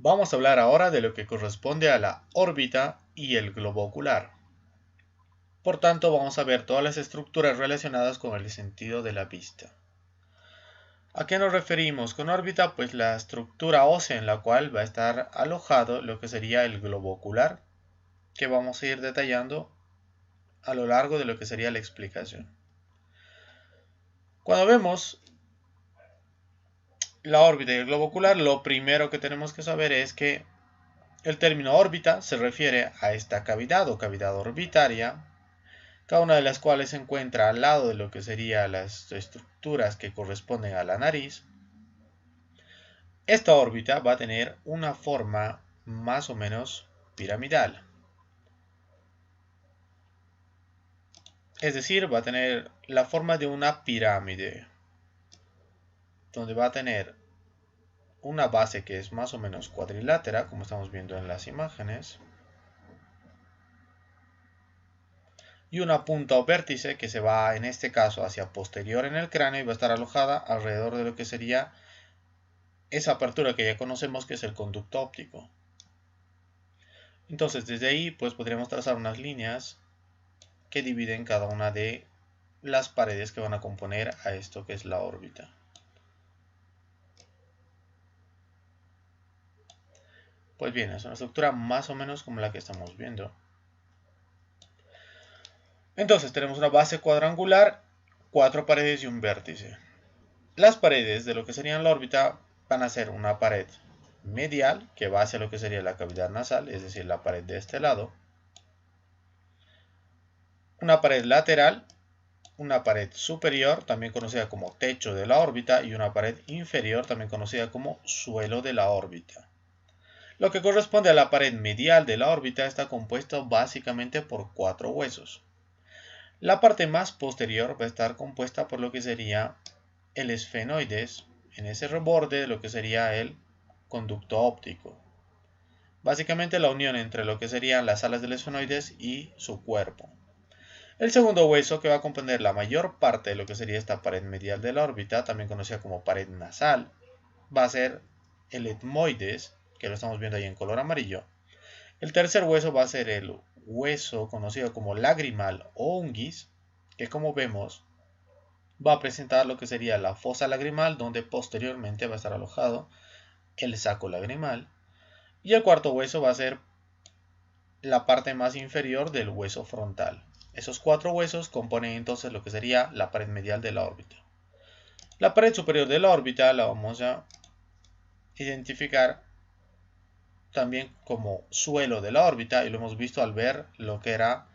Vamos a hablar ahora de lo que corresponde a la órbita y el globo ocular. Por tanto, vamos a ver todas las estructuras relacionadas con el sentido de la vista. ¿A qué nos referimos con órbita? Pues la estructura ósea en la cual va a estar alojado lo que sería el globo ocular, que vamos a ir detallando a lo largo de lo que sería la explicación. Cuando vemos la órbita y el globo ocular, lo primero que tenemos que saber es que el término órbita se refiere a esta cavidad o cavidad orbitaria, cada una de las cuales se encuentra al lado de lo que serían las estructuras que corresponden a la nariz. Esta órbita va a tener una forma más o menos piramidal. Es decir, va a tener la forma de una pirámide, donde va a tener una base que es más o menos cuadrilátera, como estamos viendo en las imágenes, y una punta o vértice que se va en este caso hacia posterior en el cráneo y va a estar alojada alrededor de lo que sería esa apertura que ya conocemos que es el conducto óptico. Entonces desde ahí pues podríamos trazar unas líneas que dividen cada una de las paredes que van a componer a esto que es la órbita. Pues bien, es una estructura más o menos como la que estamos viendo. Entonces tenemos una base cuadrangular, 4 paredes y un vértice. Las paredes de lo que serían la órbita van a ser una pared medial, que va hacia lo que sería la cavidad nasal, es decir, la pared de este lado. Una pared lateral, una pared superior, también conocida como techo de la órbita, y una pared inferior, también conocida como suelo de la órbita. Lo que corresponde a la pared medial de la órbita está compuesto básicamente por 4 huesos. La parte más posterior va a estar compuesta por lo que sería el esfenoides, en ese reborde de lo que sería el conducto óptico. Básicamente la unión entre lo que serían las alas del esfenoides y su cuerpo. El segundo hueso, que va a componer la mayor parte de lo que sería esta pared medial de la órbita, también conocida como pared nasal, va a ser el etmoides, que lo estamos viendo ahí en color amarillo. El tercer hueso va a ser el hueso conocido como lagrimal o unguis, que como vemos va a presentar lo que sería la fosa lagrimal, donde posteriormente va a estar alojado el saco lagrimal. Y el cuarto hueso va a ser la parte más inferior del hueso frontal. Esos 4 huesos componen entonces lo que sería la pared medial de la órbita. La pared superior de la órbita la vamos a identificar también como suelo de la órbita y lo hemos visto al ver lo que era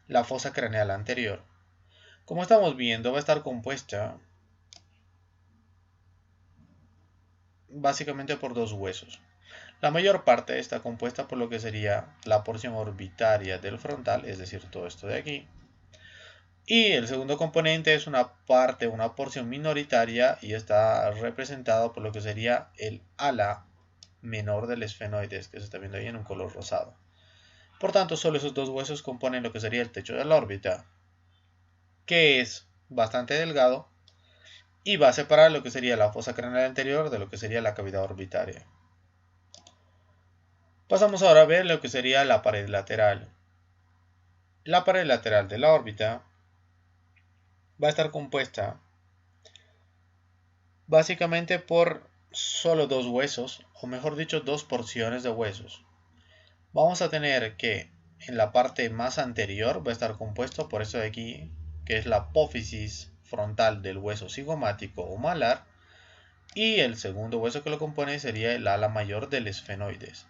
la fosa craneal anterior. Como estamos viendo, va a estar compuesta básicamente por 2 huesos. La mayor parte está compuesta por lo que sería la porción orbitaria del frontal, es decir, todo esto de aquí. Y el segundo componente es una parte, una porción minoritaria y está representado por lo que sería el ala menor del esfenoides, que se está viendo ahí en un color rosado. Por tanto, solo esos 2 huesos componen lo que sería el techo de la órbita, que es bastante delgado y va a separar lo que sería la fosa craneal anterior de lo que sería la cavidad orbitaria. Pasamos ahora a ver lo que sería la pared lateral. La pared lateral de la órbita va a estar compuesta básicamente por solo 2 huesos, o mejor dicho, 2 porciones de huesos. Vamos a tener que en la parte más anterior va a estar compuesto por esto de aquí, que es la apófisis frontal del hueso cigomático o malar, y el segundo hueso que lo compone sería el ala mayor del esfenoides,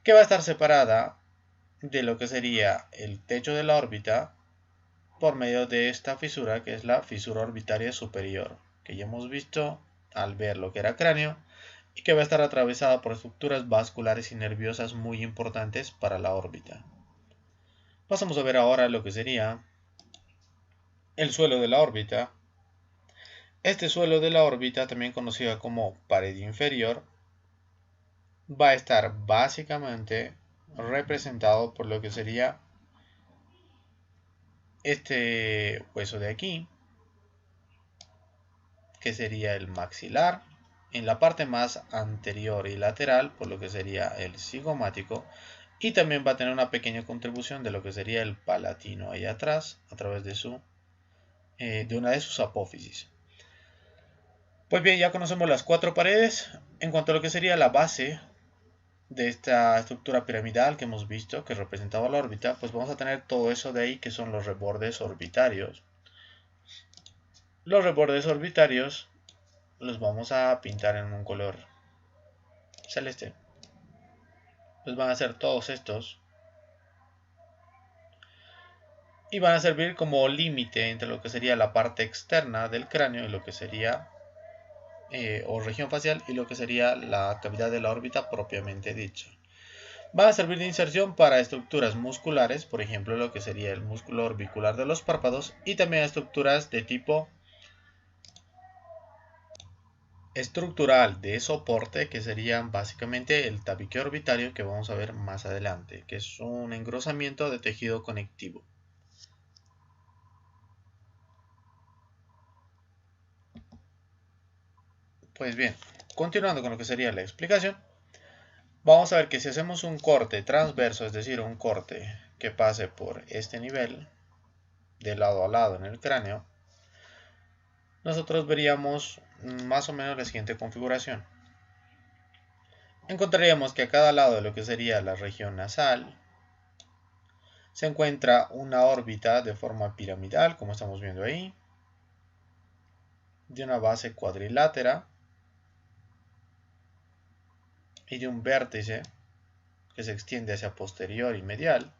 que va a estar separada de lo que sería el techo de la órbita por medio de esta fisura, que es la fisura orbitaria superior, que ya hemos visto al ver lo que era cráneo, y que va a estar atravesada por estructuras vasculares y nerviosas muy importantes para la órbita. Pasamos a ver ahora lo que sería el suelo de la órbita. Este suelo de la órbita, también conocido como pared inferior, va a estar básicamente representado por lo que sería este hueso de aquí, que sería el maxilar, en la parte más anterior y lateral, por lo que sería el cigomático, y también va a tener una pequeña contribución de lo que sería el palatino ahí atrás, a través de una de sus apófisis. Pues bien, ya conocemos las 4 paredes. En cuanto a lo que sería la base de esta estructura piramidal que hemos visto, que representaba la órbita, pues vamos a tener todo eso de ahí, que son los rebordes orbitarios. Los rebordes orbitarios los vamos a pintar en un color celeste. Pues van a ser todos estos. Y van a servir como límite entre lo que sería la parte externa del cráneo y lo que sería, o región facial, y lo que sería la cavidad de la órbita propiamente dicha. Van a servir de inserción para estructuras musculares, por ejemplo lo que sería el músculo orbicular de los párpados, y también estructuras de tipo estructural de soporte, que serían básicamente el tabique orbitario, que vamos a ver más adelante, que es un engrosamiento de tejido conectivo. Pues bien, continuando con lo que sería la explicación, vamos a ver que si hacemos un corte transverso, es decir, un corte que pase por este nivel, de lado a lado en el cráneo, nosotros veríamos más o menos la siguiente configuración. Encontraríamos que a cada lado de lo que sería la región nasal se encuentra una órbita de forma piramidal, como estamos viendo ahí, de una base cuadrilátera y de un vértice que se extiende hacia posterior y medial,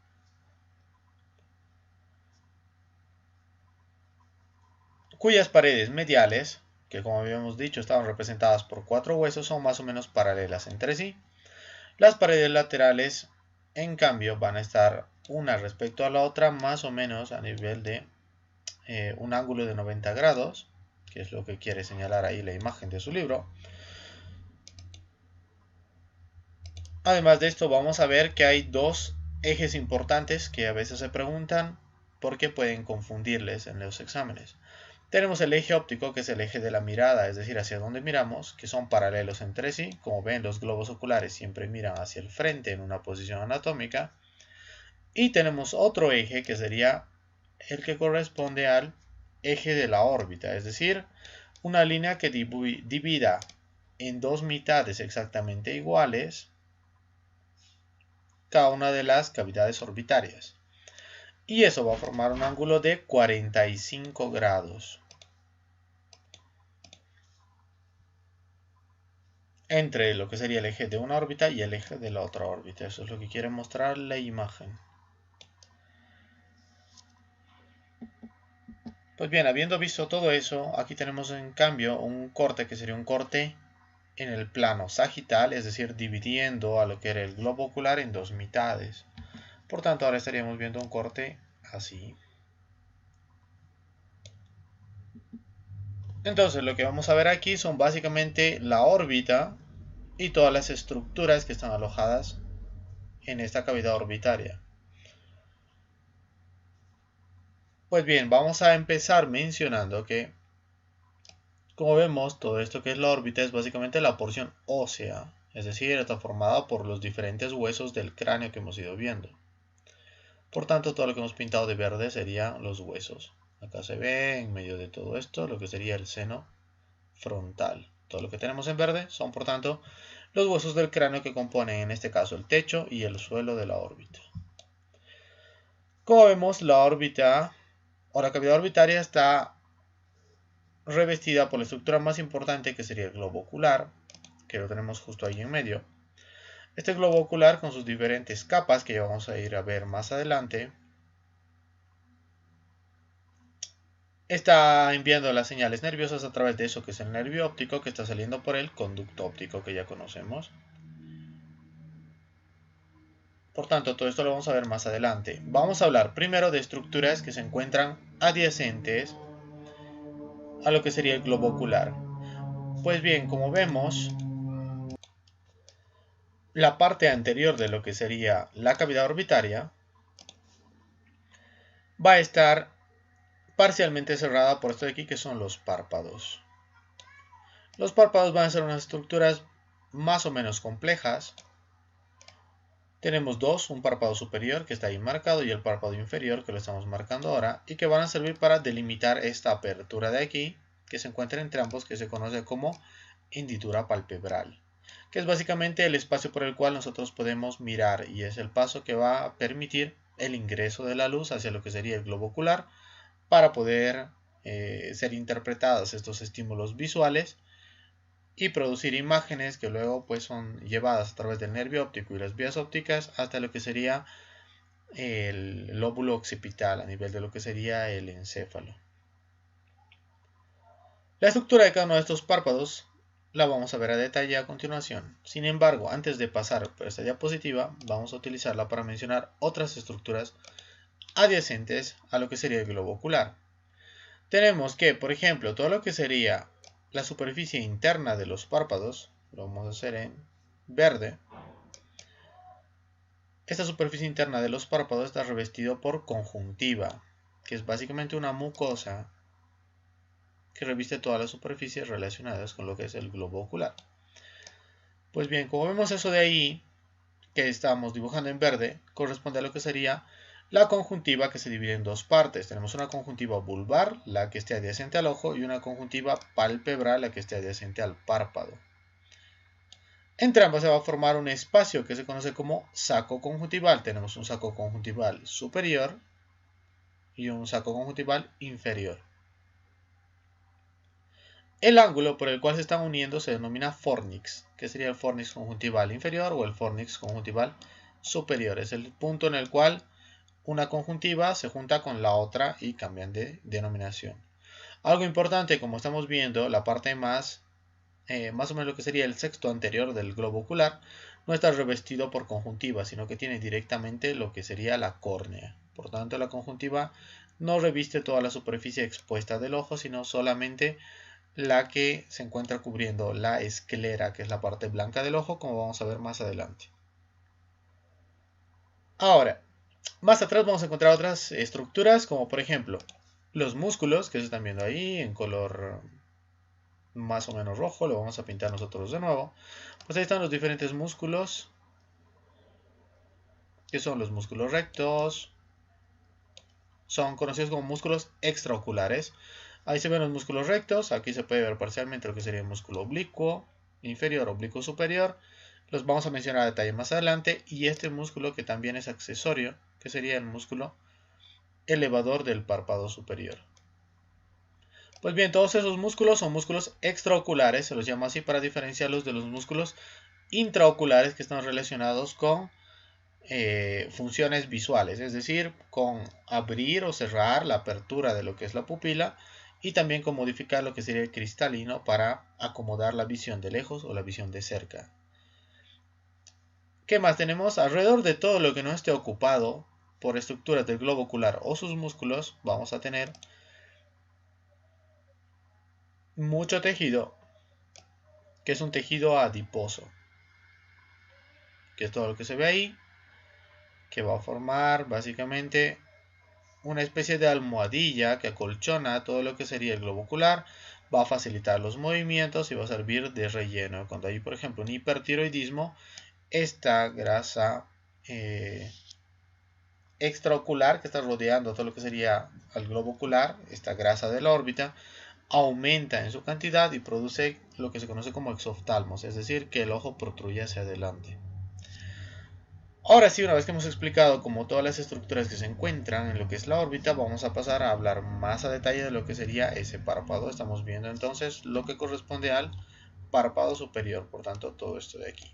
cuyas paredes mediales, que como habíamos dicho estaban representadas por 4 huesos, son más o menos paralelas entre sí. Las paredes laterales, en cambio, van a estar una respecto a la otra más o menos a nivel de un ángulo de 90 grados, que es lo que quiere señalar ahí la imagen de su libro. Además de esto, vamos a ver que hay dos ejes importantes que a veces se preguntan porque pueden confundirles en los exámenes. Tenemos el eje óptico, que es el eje de la mirada, es decir, hacia donde miramos, que son paralelos entre sí. Como ven, los globos oculares siempre miran hacia el frente en una posición anatómica. Y tenemos otro eje que sería el que corresponde al eje de la órbita, es decir, una línea que divida en dos mitades exactamente iguales cada una de las cavidades orbitarias. Y eso va a formar un ángulo de 45 grados entre lo que sería el eje de una órbita y el eje de la otra órbita. Eso es lo que quiere mostrar la imagen. Pues bien, habiendo visto todo eso, aquí tenemos en cambio un corte que sería un corte en el plano sagital, es decir, dividiendo a lo que era el globo ocular en dos mitades. Por tanto, ahora estaríamos viendo un corte así. Entonces, lo que vamos a ver aquí son básicamente la órbita y todas las estructuras que están alojadas en esta cavidad orbitaria. Pues bien, vamos a empezar mencionando que, como vemos, todo esto que es la órbita es básicamente la porción ósea, es decir, está formada por los diferentes huesos del cráneo que hemos ido viendo. Por tanto, todo lo que hemos pintado de verde serían los huesos. Acá se ve en medio de todo esto lo que sería el seno frontal. Todo lo que tenemos en verde son, por tanto, los huesos del cráneo que componen en este caso el techo y el suelo de la órbita. Como vemos, la órbita o la cavidad orbitaria está revestida por la estructura más importante, que sería el globo ocular, que lo tenemos justo ahí en medio. Este globo ocular, con sus diferentes capas que ya vamos a ir a ver más adelante, está enviando las señales nerviosas a través de eso que es el nervio óptico, que está saliendo por el conducto óptico que ya conocemos. Por tanto, todo esto lo vamos a ver más adelante. Vamos a hablar primero de estructuras que se encuentran adyacentes a lo que sería el globo ocular. Pues bien, como vemos, la parte anterior de lo que sería la cavidad orbitaria va a estar parcialmente cerrada por esto de aquí, que son los párpados. Los párpados van a ser unas estructuras más o menos complejas. Tenemos dos, un párpado superior que está ahí marcado y el párpado inferior que lo estamos marcando ahora y que van a servir para delimitar esta apertura de aquí que se encuentra entre ambos, que se conoce como hendidura palpebral, que es básicamente el espacio por el cual nosotros podemos mirar y es el paso que va a permitir el ingreso de la luz hacia lo que sería el globo ocular para poder ser interpretados estos estímulos visuales y producir imágenes que luego pues son llevadas a través del nervio óptico y las vías ópticas hasta lo que sería el lóbulo occipital a nivel de lo que sería el encéfalo. La estructura de cada uno de estos párpados la vamos a ver a detalle a continuación. Sin embargo, antes de pasar por esta diapositiva, vamos a utilizarla para mencionar otras estructuras adyacentes a lo que sería el globo ocular. Tenemos que, por ejemplo, todo lo que sería la superficie interna de los párpados, lo vamos a hacer en verde. Esta superficie interna de los párpados está revestido por conjuntiva, que es básicamente una mucosa que reviste todas las superficies relacionadas con lo que es el globo ocular. Pues bien, como vemos eso de ahí, que estamos dibujando en verde, corresponde a lo que sería la conjuntiva que se divide en dos partes. Tenemos una conjuntiva vulvar, la que esté adyacente al ojo, y una conjuntiva palpebral, la que esté adyacente al párpado. Entre ambas se va a formar un espacio que se conoce como saco conjuntival. Tenemos un saco conjuntival superior y un saco conjuntival inferior. El ángulo por el cual se están uniendo se denomina fornix, que sería el fornix conjuntival inferior o el fornix conjuntival superior. Es el punto en el cual una conjuntiva se junta con la otra y cambian de denominación. Algo importante, como estamos viendo, la parte más o menos lo que sería el sexto anterior del globo ocular, no está revestido por conjuntiva, sino que tiene directamente lo que sería la córnea. Por tanto, la conjuntiva no reviste toda la superficie expuesta del ojo, sino solamente la que se encuentra cubriendo la esclera, que es la parte blanca del ojo, como vamos a ver más adelante. Ahora, más atrás vamos a encontrar otras estructuras, como por ejemplo los músculos, que se están viendo ahí en color más o menos rojo, lo vamos a pintar nosotros de nuevo. Pues ahí están los diferentes músculos, que son los músculos rectos, son conocidos como músculos extraoculares. Ahí se ven los músculos rectos, aquí se puede ver parcialmente lo que sería el músculo oblicuo, inferior, oblicuo superior. Los vamos a mencionar a detalle más adelante. Y este músculo que también es accesorio, que sería el músculo elevador del párpado superior. Pues bien, todos esos músculos son músculos extraoculares, se los llama así para diferenciarlos de los músculos intraoculares que están relacionados con funciones visuales, es decir, con abrir o cerrar la apertura de lo que es la pupila y también con modificar lo que sería el cristalino para acomodar la visión de lejos o la visión de cerca. ¿Qué más tenemos? Alrededor de todo lo que no esté ocupado por estructuras del globo ocular o sus músculos, vamos a tener mucho tejido, que es un tejido adiposo, que es todo lo que se ve ahí, que va a formar básicamente una especie de almohadilla que acolchona todo lo que sería el globo ocular, va a facilitar los movimientos y va a servir de relleno. Cuando hay, por ejemplo, un hipertiroidismo, esta grasa extraocular que está rodeando todo lo que sería el globo ocular, esta grasa de la órbita, aumenta en su cantidad y produce lo que se conoce como exoftalmos, es decir, que el ojo protruye hacia adelante. Ahora sí, una vez que hemos explicado como todas las estructuras que se encuentran en lo que es la órbita, vamos a pasar a hablar más a detalle de lo que sería ese párpado. Estamos viendo entonces lo que corresponde al párpado superior, por tanto todo esto de aquí.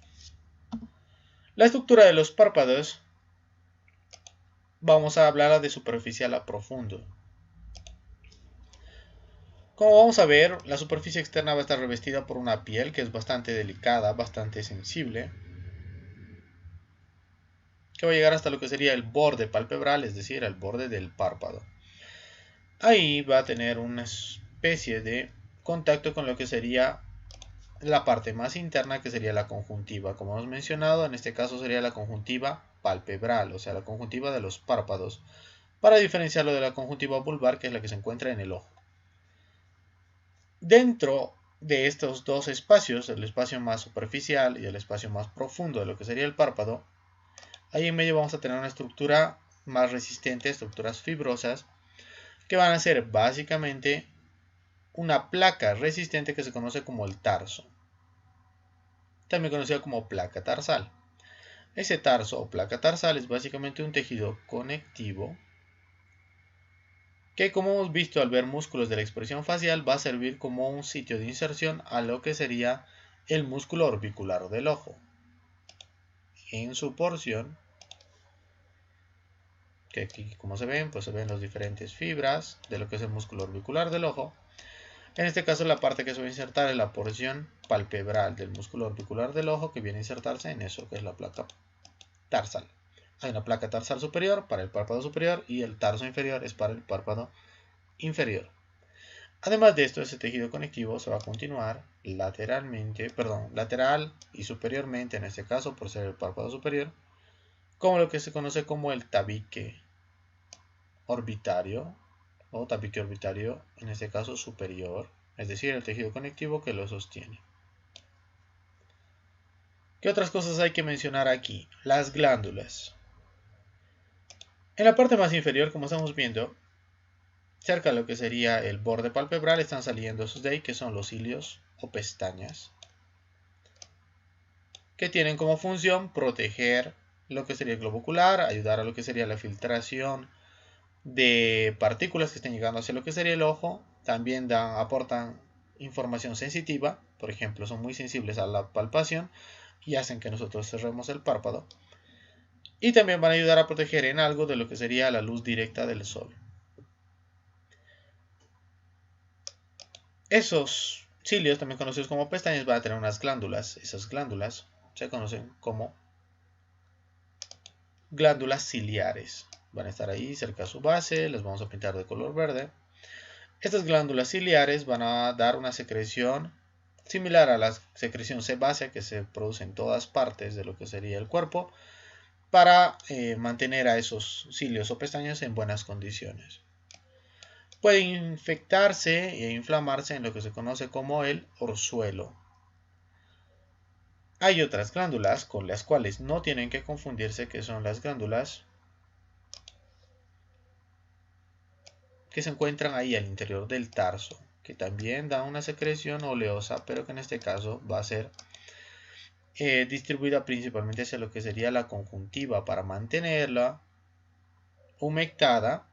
La estructura de los párpados, vamos a hablar de superficial a profundo. Como vamos a ver, la superficie externa va a estar revestida por una piel que es bastante delicada, bastante sensible, que va a llegar hasta lo que sería el borde palpebral, es decir, el borde del párpado. Ahí va a tener una especie de contacto con lo que sería la parte más interna, que sería la conjuntiva. Como hemos mencionado, en este caso sería la conjuntiva palpebral, o sea, la conjuntiva de los párpados, para diferenciarlo de la conjuntiva vulvar, que es la que se encuentra en el ojo. Dentro de estos dos espacios, el espacio más superficial y el espacio más profundo de lo que sería el párpado, ahí en medio vamos a tener una estructura más resistente, estructuras fibrosas, que van a ser básicamente una placa resistente que se conoce como el tarso, también conocida como placa tarsal. Ese tarso o placa tarsal es básicamente un tejido conectivo que, como hemos visto al ver músculos de la expresión facial, va a servir como un sitio de inserción a lo que sería el músculo orbicular del ojo. En su porción, que aquí como se ven, pues se ven las diferentes fibras de lo que es el músculo orbicular del ojo. En este caso la parte que se va a insertar es la porción palpebral del músculo orbicular del ojo, que viene a insertarse en eso que es la placa tarsal. Hay una placa tarsal superior para el párpado superior y el tarso inferior es para el párpado inferior. Además de esto, ese tejido conectivo se va a continuar lateral y superiormente, en este caso por ser el párpado superior, como lo que se conoce como el tabique orbitario o tabique orbitario, en este caso superior, es decir, el tejido conectivo que lo sostiene. ¿Qué otras cosas hay que mencionar aquí? Las glándulas. En la parte más inferior, como estamos viendo, cerca de lo que sería el borde palpebral, están saliendo esos de ahí que son los cilios o pestañas, que tienen como función proteger lo que sería el globo ocular, ayudar a lo que sería la filtración de partículas que estén llegando hacia lo que sería el ojo. También aportan información sensitiva, por ejemplo, son muy sensibles a la palpación y hacen que nosotros cerremos el párpado. Y también van a ayudar a proteger en algo de lo que sería la luz directa del sol. Esos cilios, también conocidos como pestañas, van a tener unas glándulas. Esas glándulas se conocen como glándulas ciliares. Van a estar ahí cerca de su base, las vamos a pintar de color verde. Estas glándulas ciliares van a dar una secreción similar a la secreción sebácea que se produce en todas partes de lo que sería el cuerpo para mantener a esos cilios o pestañas en buenas condiciones. Puede infectarse e inflamarse en lo que se conoce como el orzuelo. Hay otras glándulas con las cuales no tienen que confundirse, que son las glándulas que se encuentran ahí al interior del tarso, que también da una secreción oleosa, pero que en este caso va a ser distribuida principalmente hacia lo que sería la conjuntiva para mantenerla humectada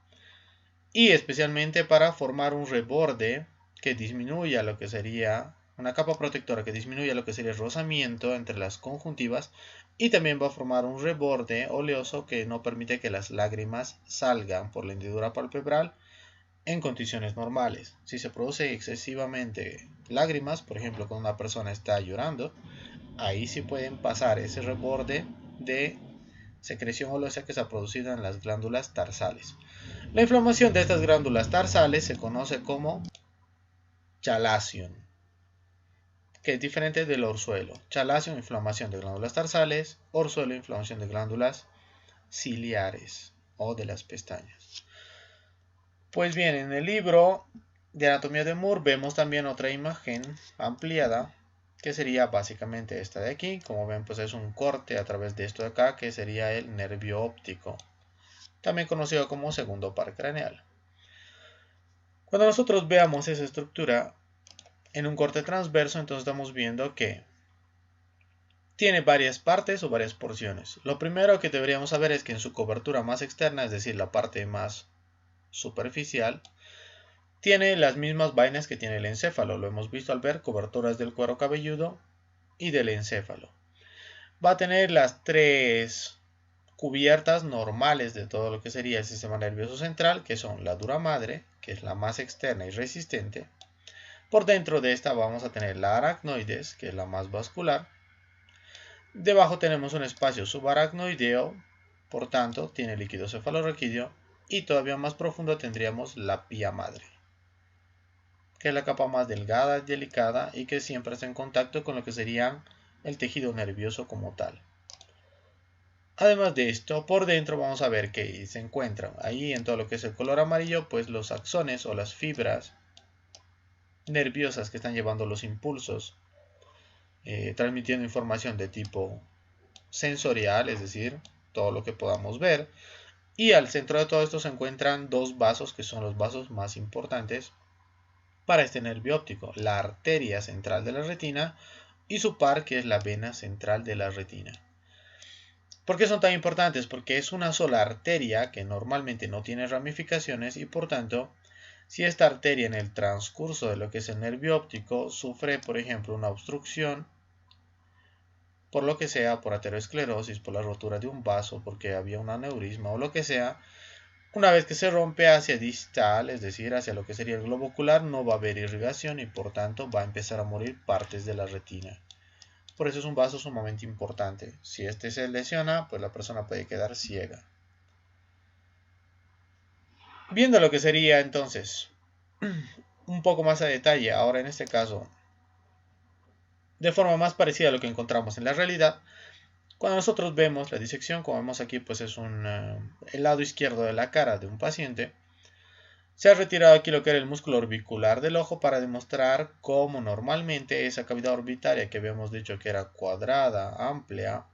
y especialmente para formar un reborde que disminuya lo que sería una capa protectora que disminuya lo que sería el rozamiento entre las conjuntivas, y también va a formar un reborde oleoso que no permite que las lágrimas salgan por la hendidura palpebral en condiciones normales. Si se produce excesivamente lágrimas, por ejemplo cuando una persona está llorando, ahí sí pueden pasar ese reborde de secreción oleosa que se ha producido en las glándulas tarsales. La inflamación de estas glándulas tarsales se conoce como chalación, que es diferente del orzuelo. Chalación, inflamación de glándulas tarsales; orzuelo, inflamación de glándulas ciliares o de las pestañas. Pues bien, en el libro de anatomía de Moore vemos también otra imagen ampliada, que sería básicamente esta de aquí. Como ven, pues es un corte a través de esto de acá, que sería el nervio óptico, también conocido como segundo par craneal. Cuando nosotros veamos esa estructura en un corte transverso, entonces estamos viendo que tiene varias partes o varias porciones. Lo primero que deberíamos saber es que en su cobertura más externa, es decir, la parte más superficial, tiene las mismas vainas que tiene el encéfalo. Lo hemos visto al ver coberturas del cuero cabelludo y del encéfalo. Va a tener las tres cubiertas normales de todo lo que sería el sistema nervioso central, que son la dura madre, que es la más externa y resistente. Por dentro de esta vamos a tener la aracnoides, que es la más vascular. Debajo tenemos un espacio subaracnoideo, por tanto tiene líquido cefalorraquídeo. Y todavía más profundo tendríamos la pía madre, que es la capa más delgada y delicada y que siempre está en contacto con lo que sería el tejido nervioso como tal. Además de esto, por dentro vamos a ver que se encuentran ahí en todo lo que es el color amarillo, pues los axones o las fibras nerviosas que están llevando los impulsos, transmitiendo información de tipo sensorial, es decir, todo lo que podamos ver. Y al centro de todo esto se encuentran dos vasos que son los vasos más importantes para este nervio óptico, la arteria central de la retina y su par, que es la vena central de la retina. ¿Por qué son tan importantes? Porque es una sola arteria que normalmente no tiene ramificaciones y por tanto, si esta arteria en el transcurso de lo que es el nervio óptico sufre, por ejemplo, una obstrucción, por lo que sea, por aterosclerosis, por la rotura de un vaso, porque había un aneurisma o lo que sea, una vez que se rompe hacia distal, es decir, hacia lo que sería el globo ocular, no va a haber irrigación y por tanto va a empezar a morir partes de la retina. Por eso es un vaso sumamente importante. Si este se lesiona, pues la persona puede quedar ciega. Viendo lo que sería entonces un poco más a detalle, ahora en este caso, de forma más parecida a lo que encontramos en la realidad, cuando nosotros vemos la disección, como vemos aquí, pues es el lado izquierdo de la cara de un paciente. Se ha retirado aquí lo que era el músculo orbicular del ojo para demostrar cómo normalmente esa cavidad orbitaria que habíamos dicho que era cuadrada, amplia,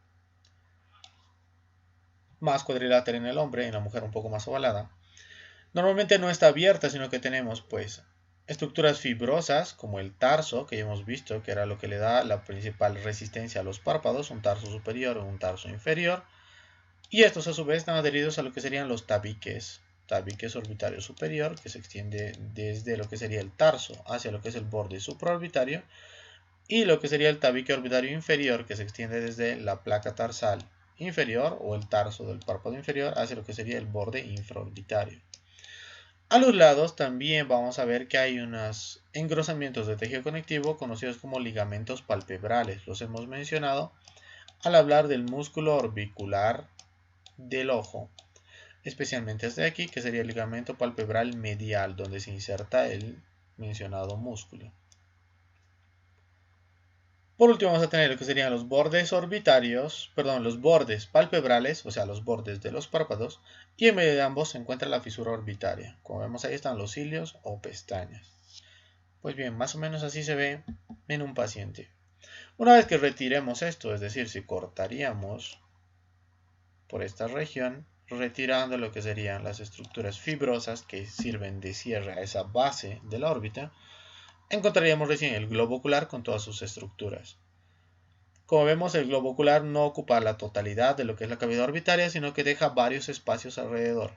más cuadrilátera en el hombre, en la mujer un poco más ovalada, normalmente no está abierta, sino que tenemos pues estructuras fibrosas como el tarso, que ya hemos visto que era lo que le da la principal resistencia a los párpados, un tarso superior o un tarso inferior, y estos a su vez están adheridos a lo que serían los tabiques orbitario superior, que se extiende desde lo que sería el tarso hacia lo que es el borde supraorbitario, y lo que sería el tabique orbitario inferior, que se extiende desde la placa tarsal inferior o el tarso del párpado inferior hacia lo que sería el borde infraorbitario. A los lados también vamos a ver que hay unos engrosamientos de tejido conectivo conocidos como ligamentos palpebrales. Los hemos mencionado al hablar del músculo orbicular del ojo, especialmente este de aquí, que sería el ligamento palpebral medial, donde se inserta el mencionado músculo. Por último vamos a tener lo que serían los bordes orbitarios, perdón, los bordes palpebrales, o sea, los bordes de los párpados, y en medio de ambos se encuentra la fisura orbitaria. Como vemos ahí están los cilios o pestañas. Pues bien, más o menos así se ve en un paciente. Una vez que retiremos esto, es decir, si cortaríamos por esta región, retirando lo que serían las estructuras fibrosas que sirven de cierre a esa base de la órbita, encontraríamos recién el globo ocular con todas sus estructuras. Como vemos, el globo ocular no ocupa la totalidad de lo que es la cavidad orbitaria, sino que deja varios espacios alrededor,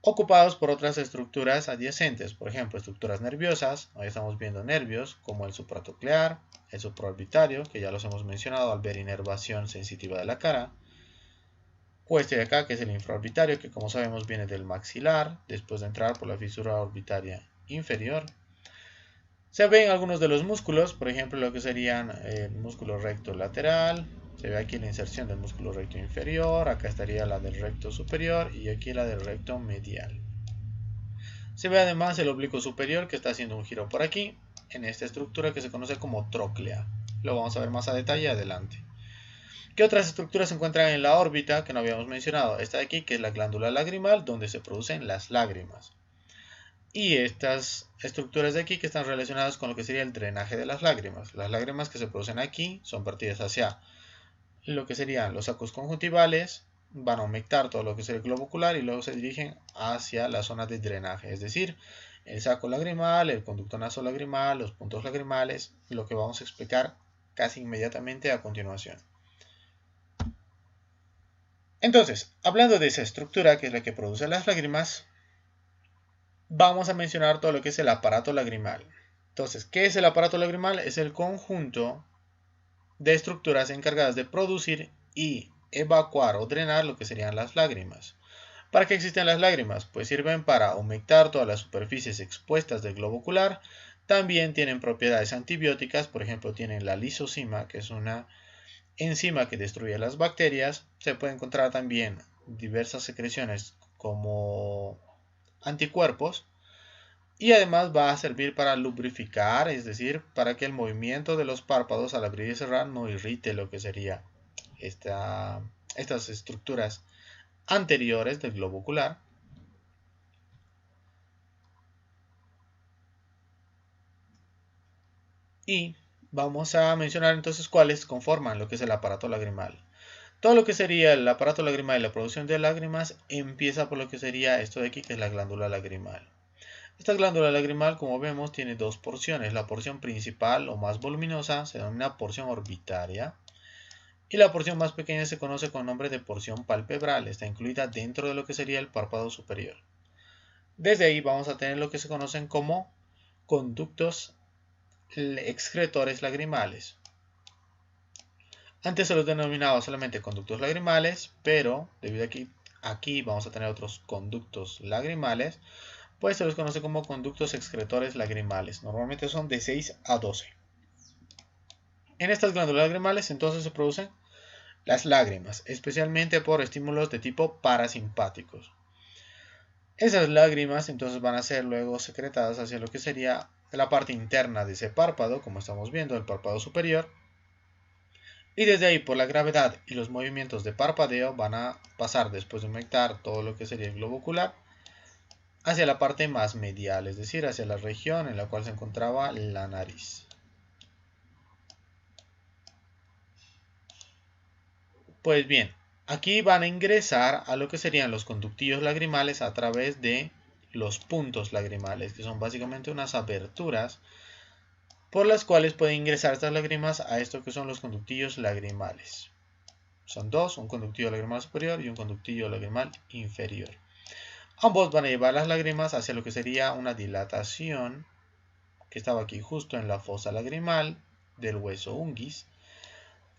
ocupados por otras estructuras adyacentes, por ejemplo, estructuras nerviosas. Ahí estamos viendo nervios como el supracoclear, el supraorbitario, que ya los hemos mencionado al ver inervación sensitiva de la cara, o este de acá, que es el infraorbitario, que como sabemos viene del maxilar, después de entrar por la fisura orbitaria inferior. Se ven algunos de los músculos, por ejemplo lo que serían el músculo recto lateral, se ve aquí la inserción del músculo recto inferior, acá estaría la del recto superior y aquí la del recto medial. Se ve además el oblicuo superior que está haciendo un giro por aquí, en esta estructura que se conoce como tróclea. Lo vamos a ver más a detalle adelante. ¿Qué otras estructuras se encuentran en la órbita que no habíamos mencionado? Esta de aquí, que es la glándula lagrimal, donde se producen las lágrimas. Y estas estructuras de aquí que están relacionadas con lo que sería el drenaje de las lágrimas. Las lágrimas que se producen aquí son partidas hacia lo que serían los sacos conjuntivales, van a humectar todo lo que es el globo ocular y luego se dirigen hacia la zona de drenaje, es decir, el saco lagrimal, el conducto nasolagrimal, los puntos lagrimales, lo que vamos a explicar casi inmediatamente a continuación. Entonces, hablando de esa estructura que es la que produce las lágrimas, vamos a mencionar todo lo que es el aparato lagrimal. Entonces, ¿qué es el aparato lagrimal? Es el conjunto de estructuras encargadas de producir y evacuar o drenar lo que serían las lágrimas. ¿Para qué existen las lágrimas? Pues sirven para humectar todas las superficies expuestas del globo ocular. También tienen propiedades antibióticas, por ejemplo tienen la lisozima, que es una enzima que destruye las bacterias. Se puede encontrar también diversas secreciones como anticuerpos y además va a servir para lubrificar, es decir, para que el movimiento de los párpados al abrir y cerrar no irrite lo que sería estas estructuras anteriores del globo ocular. Y vamos a mencionar entonces cuáles conforman lo que es el aparato lagrimal. Todo lo que sería el aparato lagrimal y la producción de lágrimas empieza por lo que sería esto de aquí, que es la glándula lagrimal. Esta glándula lagrimal, como vemos, tiene dos porciones. La porción principal o más voluminosa se denomina porción orbitaria y la porción más pequeña se conoce con nombre de porción palpebral. Está incluida dentro de lo que sería el párpado superior. Desde ahí vamos a tener lo que se conocen como conductos excretores lagrimales. Antes se los denominaba solamente conductos lagrimales, pero debido a que aquí vamos a tener otros conductos lagrimales, pues se los conoce como conductos excretores lagrimales. Normalmente son de 6 a 12. En estas glándulas lagrimales entonces se producen las lágrimas, especialmente por estímulos de tipo parasimpáticos. Esas lágrimas entonces van a ser luego secretadas hacia lo que sería la parte interna de ese párpado, como estamos viendo, el párpado superior. Y desde ahí, por la gravedad y los movimientos de parpadeo, van a pasar después de humectar todo lo que sería el globo ocular hacia la parte más medial, es decir, hacia la región en la cual se encontraba la nariz. Pues bien, aquí van a ingresar a lo que serían los conductillos lagrimales a través de los puntos lagrimales, que son básicamente unas aberturas por las cuales pueden ingresar estas lágrimas a esto que son los conductillos lagrimales. Son dos, un conductillo lagrimal superior y un conductillo lagrimal inferior. Ambos van a llevar las lágrimas hacia lo que sería una dilatación que estaba aquí justo en la fosa lagrimal del hueso unguis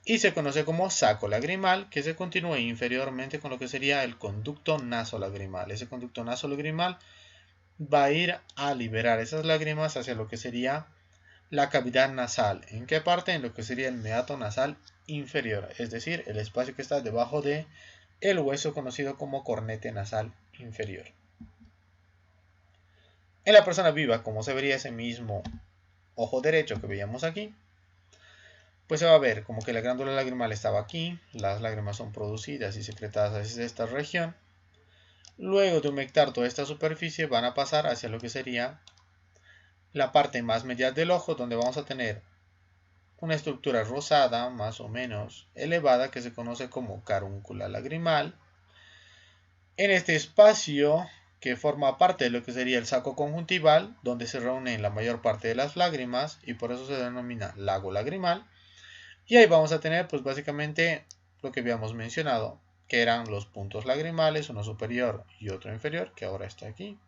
y se conoce como saco lagrimal, que se continúa inferiormente con lo que sería el conducto nasolagrimal. Ese conducto nasolagrimal va a ir a liberar esas lágrimas hacia lo que sería la cavidad nasal. ¿En qué parte? En lo que sería el meato nasal inferior, es decir, el espacio que está debajo de el hueso conocido como cornete nasal inferior. En la persona viva, como se vería ese mismo ojo derecho que veíamos aquí, pues se va a ver como que la glándula lagrimal estaba aquí, las lágrimas son producidas y secretadas hacia esta región. Luego de humectar toda esta superficie van a pasar hacia lo que sería la parte más medial del ojo, donde vamos a tener una estructura rosada más o menos elevada que se conoce como carúncula lagrimal. En este espacio que forma parte de lo que sería el saco conjuntival, donde se reúnen la mayor parte de las lágrimas y por eso se denomina lago lagrimal. Y ahí vamos a tener pues básicamente lo que habíamos mencionado, que eran los puntos lagrimales, uno superior y otro inferior, que ahora está aquí,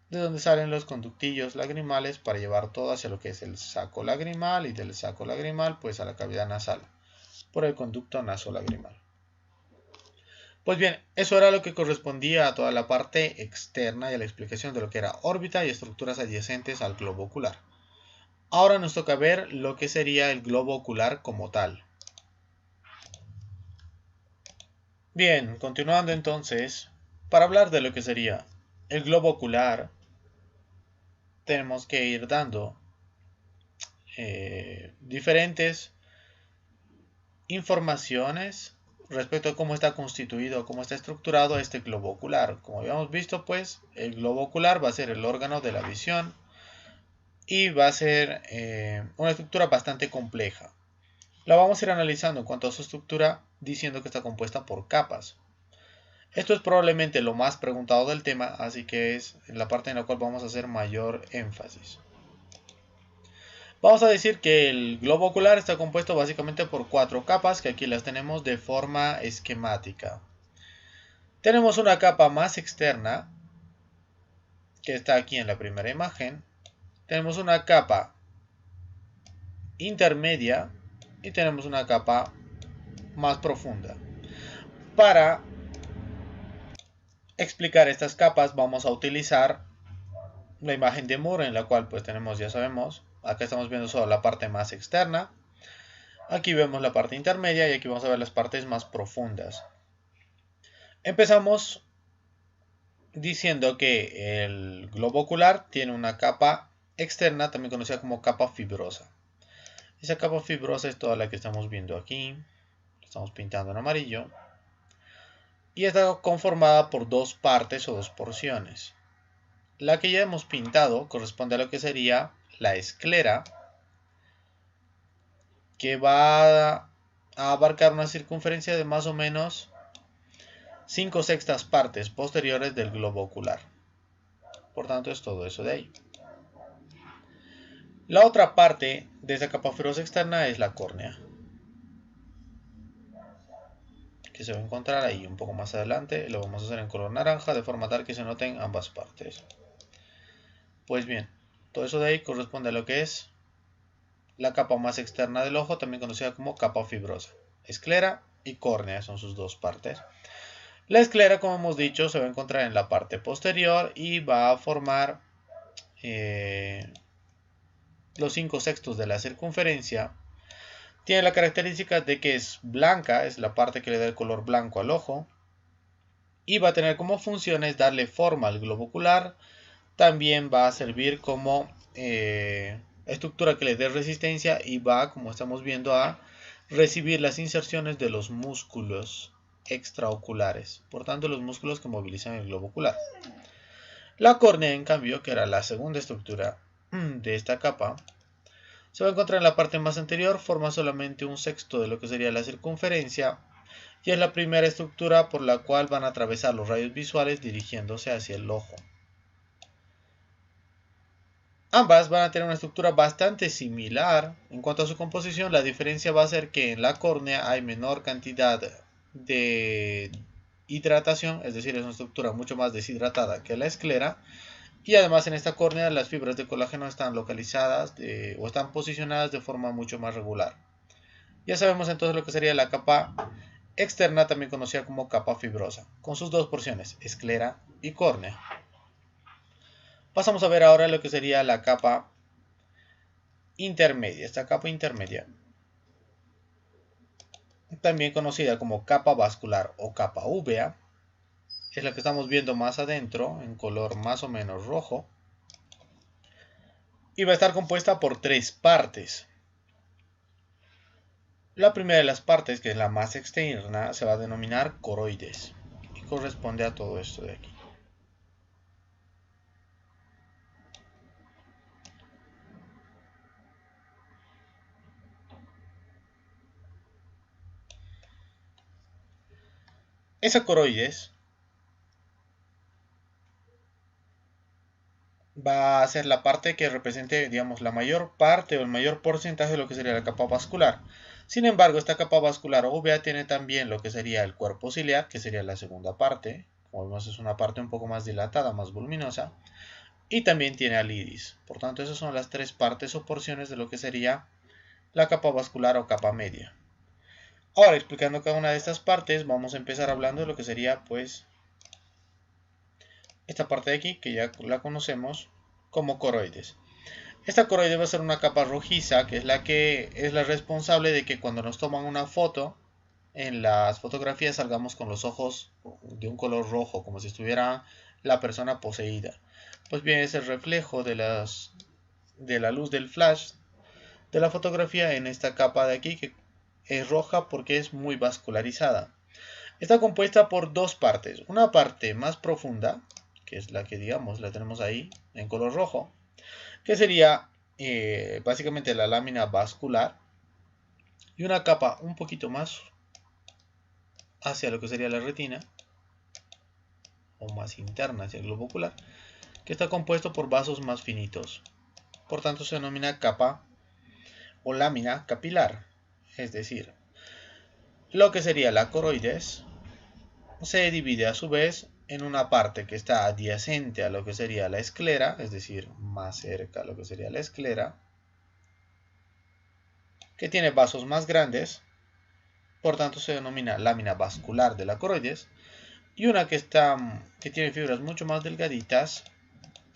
de donde salen los conductillos lagrimales para llevar todo hacia lo que es el saco lagrimal y del saco lagrimal pues a la cavidad nasal por el conducto nasolagrimal. Pues bien, eso era lo que correspondía a toda la parte externa y a la explicación de lo que era órbita y estructuras adyacentes al globo ocular. Ahora nos toca ver lo que sería el globo ocular como tal. Bien, continuando entonces, para hablar de lo que sería el globo ocular, tenemos que ir dando diferentes informaciones respecto a cómo está constituido, cómo está estructurado este globo ocular. Como habíamos visto, pues, el globo ocular va a ser el órgano de la visión y va a ser una estructura bastante compleja. La vamos a ir analizando en cuanto a su estructura, diciendo que está compuesta por capas. Esto es probablemente lo más preguntado del tema, así que es la parte en la cual vamos a hacer mayor énfasis. Vamos a decir que el globo ocular está compuesto básicamente por 4 capas, que aquí las tenemos de forma esquemática. Tenemos una capa más externa, que está aquí en la primera imagen. Tenemos una capa intermedia y tenemos una capa más profunda. Para explicar estas capas vamos a utilizar la imagen de Moore, en la cual pues tenemos, ya sabemos, acá estamos viendo solo la parte más externa, aquí vemos la parte intermedia y aquí vamos a ver las partes más profundas. Empezamos diciendo que el globo ocular tiene una capa externa, también conocida como capa fibrosa. Esa capa fibrosa es toda la que estamos viendo aquí, estamos pintando en amarillo, y está conformada por dos partes o dos porciones. La que ya hemos pintado corresponde a lo que sería la esclera, que va a abarcar una circunferencia de más o menos 5/6 partes posteriores del globo ocular. Por tanto, es todo eso de ahí. La otra parte de esa capa fibrosa externa es la córnea, que se va a encontrar ahí un poco más adelante. Lo vamos a hacer en color naranja de forma tal que se noten ambas partes. Pues bien, todo eso de ahí corresponde a lo que es la capa más externa del ojo, también conocida como capa fibrosa. Esclera y córnea son sus dos partes. La esclera, como hemos dicho, se va a encontrar en la parte posterior y va a formar los 5/6 de la circunferencia. Tiene la característica de que es blanca, es la parte que le da el color blanco al ojo, y va a tener como funciones darle forma al globo ocular. También va a servir como estructura que le dé resistencia y va, como estamos viendo, a recibir las inserciones de los músculos extraoculares, por tanto los músculos que movilizan el globo ocular. La córnea, en cambio, que era la segunda estructura de esta capa, se va a encontrar en la parte más anterior, forma solamente 1/6 de lo que sería la circunferencia y es la primera estructura por la cual van a atravesar los rayos visuales dirigiéndose hacia el ojo. Ambas van a tener una estructura bastante similar. En cuanto a su composición, la diferencia va a ser que en la córnea hay menor cantidad de hidratación, es decir, es una estructura mucho más deshidratada que la esclera. Y además en esta córnea las fibras de colágeno están localizadas o están posicionadas de forma mucho más regular. Ya sabemos entonces lo que sería la capa externa, también conocida como capa fibrosa, con sus dos porciones, esclera y córnea. Pasamos a ver ahora lo que sería la capa intermedia. Esta capa intermedia, también conocida como capa vascular o capa úvea, es la que estamos viendo más adentro, en color más o menos rojo, y va a estar compuesta por tres partes. La primera de las partes, que es la más externa, se va a denominar coroides y corresponde a todo esto de aquí. Esa coroides va a ser la parte que represente, digamos, la mayor parte o el mayor porcentaje de lo que sería la capa vascular. Sin embargo, esta capa vascular úvea tiene también lo que sería el cuerpo ciliar, que sería la segunda parte. Como vemos, es una parte un poco más dilatada, más voluminosa. Y también tiene al iris. Por tanto, esas son las tres partes o porciones de lo que sería la capa vascular o capa media. Ahora, explicando cada una de estas partes, vamos a empezar hablando de lo que sería, pues, esta parte de aquí, que ya la conocemos como coroides. Esta coroide va a ser una capa rojiza, que es la responsable de que cuando nos toman una foto, en las fotografías salgamos con los ojos de un color rojo, como si estuviera la persona poseída. Pues bien, es el reflejo de la luz del flash de la fotografía en esta capa de aquí, que es roja porque es muy vascularizada. Está compuesta por dos partes. Una parte más profunda, que es la que digamos la tenemos ahí en color rojo, que sería básicamente la lámina vascular, y una capa un poquito más hacia lo que sería la retina, o más interna hacia el globo ocular, que está compuesto por vasos más finitos. Por tanto se denomina capa o lámina capilar. Es decir, lo que sería la coroides se divide a su vez en una parte que está adyacente a lo que sería la esclera, es decir, más cerca a lo que sería la esclera, que tiene vasos más grandes, por tanto se denomina lámina vascular de la coroides, y una que tiene fibras mucho más delgaditas,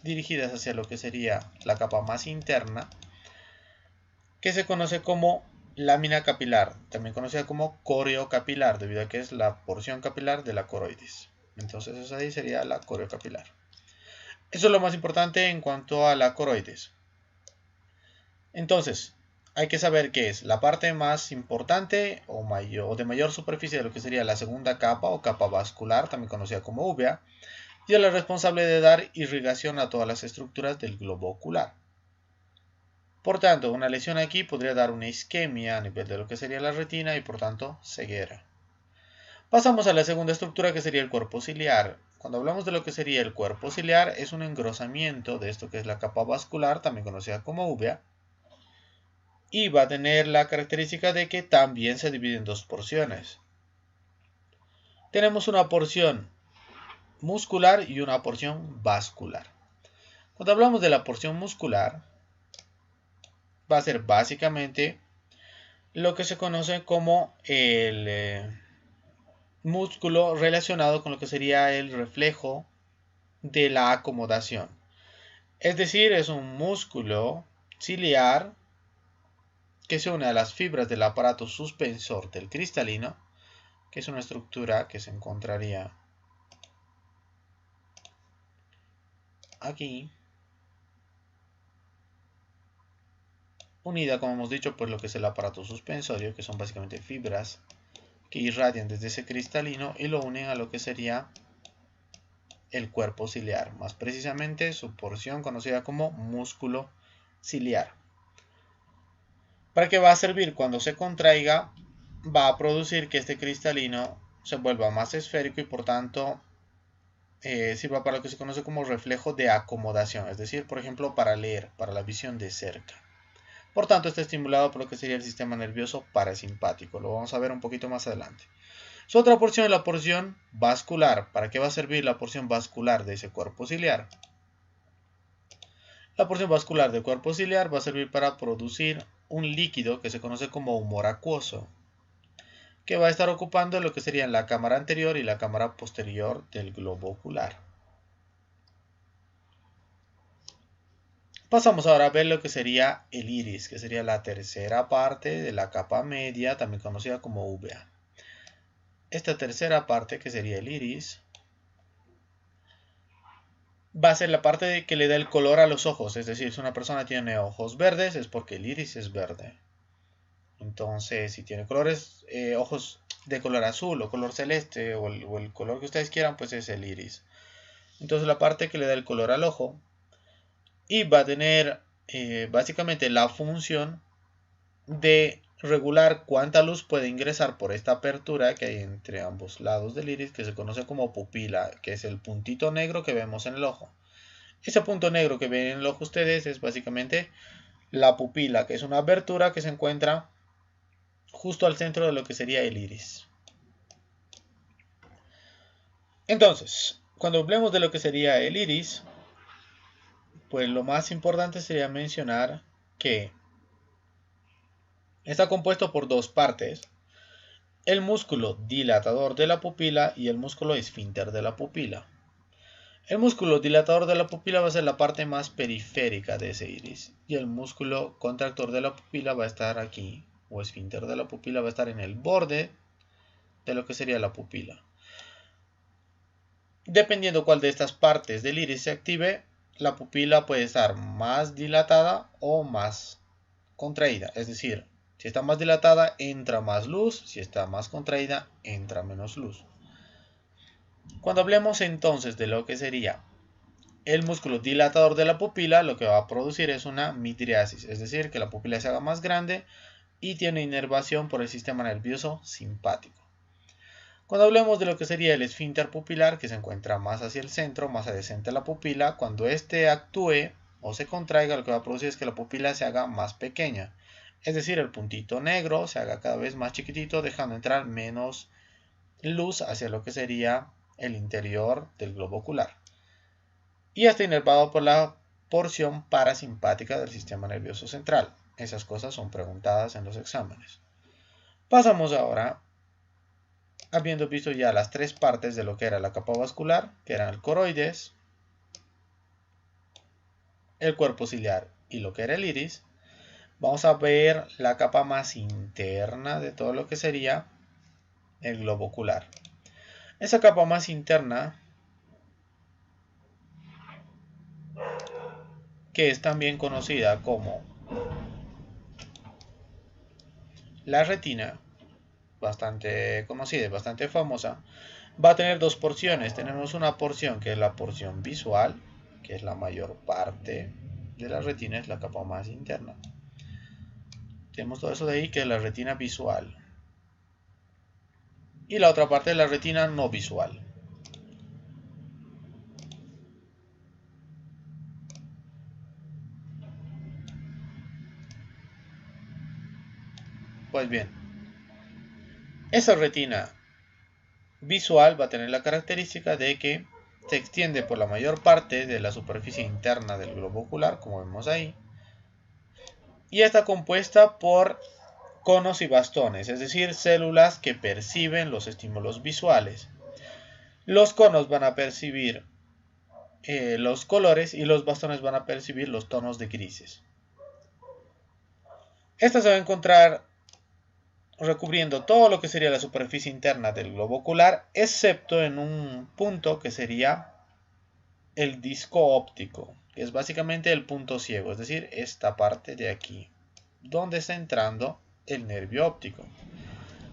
dirigidas hacia lo que sería la capa más interna, que se conoce como lámina capilar, también conocida como coreo-capilar, debido a que es la porción capilar de la coroides. Entonces esa ahí sería la coreo-capilar. Eso es lo más importante en cuanto a la coroides. Entonces, hay que saber qué es la parte más importante o de mayor superficie de lo que sería la segunda capa o capa vascular, también conocida como úvea, y es la responsable de dar irrigación a todas las estructuras del globo ocular. Por tanto, una lesión aquí podría dar una isquemia a nivel de lo que sería la retina y por tanto ceguera. Pasamos a la segunda estructura que sería el cuerpo ciliar. Cuando hablamos de lo que sería el cuerpo ciliar es un engrosamiento de esto que es la capa vascular, también conocida como uvea, y va a tener la característica de que también se divide en dos porciones. Tenemos una porción muscular y una porción vascular. Cuando hablamos de la porción muscular, va a ser básicamente lo que se conoce como el músculo relacionado con lo que sería el reflejo de la acomodación. Es decir, es un músculo ciliar que se une a las fibras del aparato suspensor del cristalino, que es una estructura que se encontraría aquí, unida, como hemos dicho, pues lo que es el aparato suspensorio, que son básicamente fibras que irradian desde ese cristalino y lo unen a lo que sería el cuerpo ciliar, más precisamente su porción conocida como músculo ciliar. ¿Para qué va a servir? Cuando se contraiga, va a producir que este cristalino se vuelva más esférico y por tanto sirva para lo que se conoce como reflejo de acomodación, es decir, por ejemplo, para leer, para la visión de cerca. Por tanto, está estimulado por lo que sería el sistema nervioso parasimpático. Lo vamos a ver un poquito más adelante. Su otra porción es la porción vascular. ¿Para qué va a servir la porción vascular de ese cuerpo ciliar? La porción vascular del cuerpo ciliar va a servir para producir un líquido que se conoce como humor acuoso, que va a estar ocupando lo que serían la cámara anterior y la cámara posterior del globo ocular. Pasamos ahora a ver lo que sería el iris, que sería la tercera parte de la capa media, también conocida como uvea. Esta tercera parte, que sería el iris, va a ser la parte que le da el color a los ojos. Es decir, si una persona tiene ojos verdes es porque el iris es verde. Entonces, si tiene ojos de color azul o color celeste o el color que ustedes quieran, pues es el iris. Entonces, la parte que le da el color al ojo y va a tener básicamente la función de regular cuánta luz puede ingresar por esta apertura que hay entre ambos lados del iris, que se conoce como pupila, que es el puntito negro que vemos en el ojo. Ese punto negro que ven en el ojo ustedes es básicamente la pupila, que es una abertura que se encuentra justo al centro de lo que sería el iris. Entonces, cuando hablemos de lo que sería el iris, pues lo más importante sería mencionar que está compuesto por dos partes: el músculo dilatador de la pupila y el músculo esfínter de la pupila. El músculo dilatador de la pupila va a ser la parte más periférica de ese iris y el músculo contractor de la pupila va a estar aquí, o esfínter de la pupila va a estar en el borde de lo que sería la pupila. Dependiendo cuál de estas partes del iris se active, la pupila puede estar más dilatada o más contraída. Es decir, si está más dilatada entra más luz, si está más contraída entra menos luz. Cuando hablemos entonces de lo que sería el músculo dilatador de la pupila, lo que va a producir es una midriasis, es decir, que la pupila se haga más grande y tiene inervación por el sistema nervioso simpático. Cuando hablemos de lo que sería el esfínter pupilar, que se encuentra más hacia el centro, más adyacente a la pupila, cuando éste actúe o se contraiga, lo que va a producir es que la pupila se haga más pequeña. Es decir, el puntito negro se haga cada vez más chiquitito, dejando entrar menos luz hacia lo que sería el interior del globo ocular. Y está inervado por la porción parasimpática del sistema nervioso central. Esas cosas son preguntadas en los exámenes. Pasamos ahora, habiendo visto ya las tres partes de lo que era la capa vascular, que eran el coroides, el cuerpo ciliar y lo que era el iris, vamos a ver la capa más interna de todo lo que sería el globo ocular. Esa capa más interna, que es también conocida como la retina, bastante conocida y bastante famosa, va a tener dos porciones. Tenemos una porción que es la porción visual, que es la mayor parte de la retina es la capa más interna. Tenemos todo eso de ahí que es la retina visual. Y la otra parte de la retina no visual. Pues bien, esa retina visual va a tener la característica de que se extiende por la mayor parte de la superficie interna del globo ocular, como vemos ahí, y está compuesta por conos y bastones, es decir, células que perciben los estímulos visuales. Los conos van a percibir los colores y los bastones van a percibir los tonos de grises. Esta se va a encontrar recubriendo todo lo que sería la superficie interna del globo ocular, excepto en un punto que sería el disco óptico, que es básicamente el punto ciego, es decir, esta parte de aquí, donde está entrando el nervio óptico.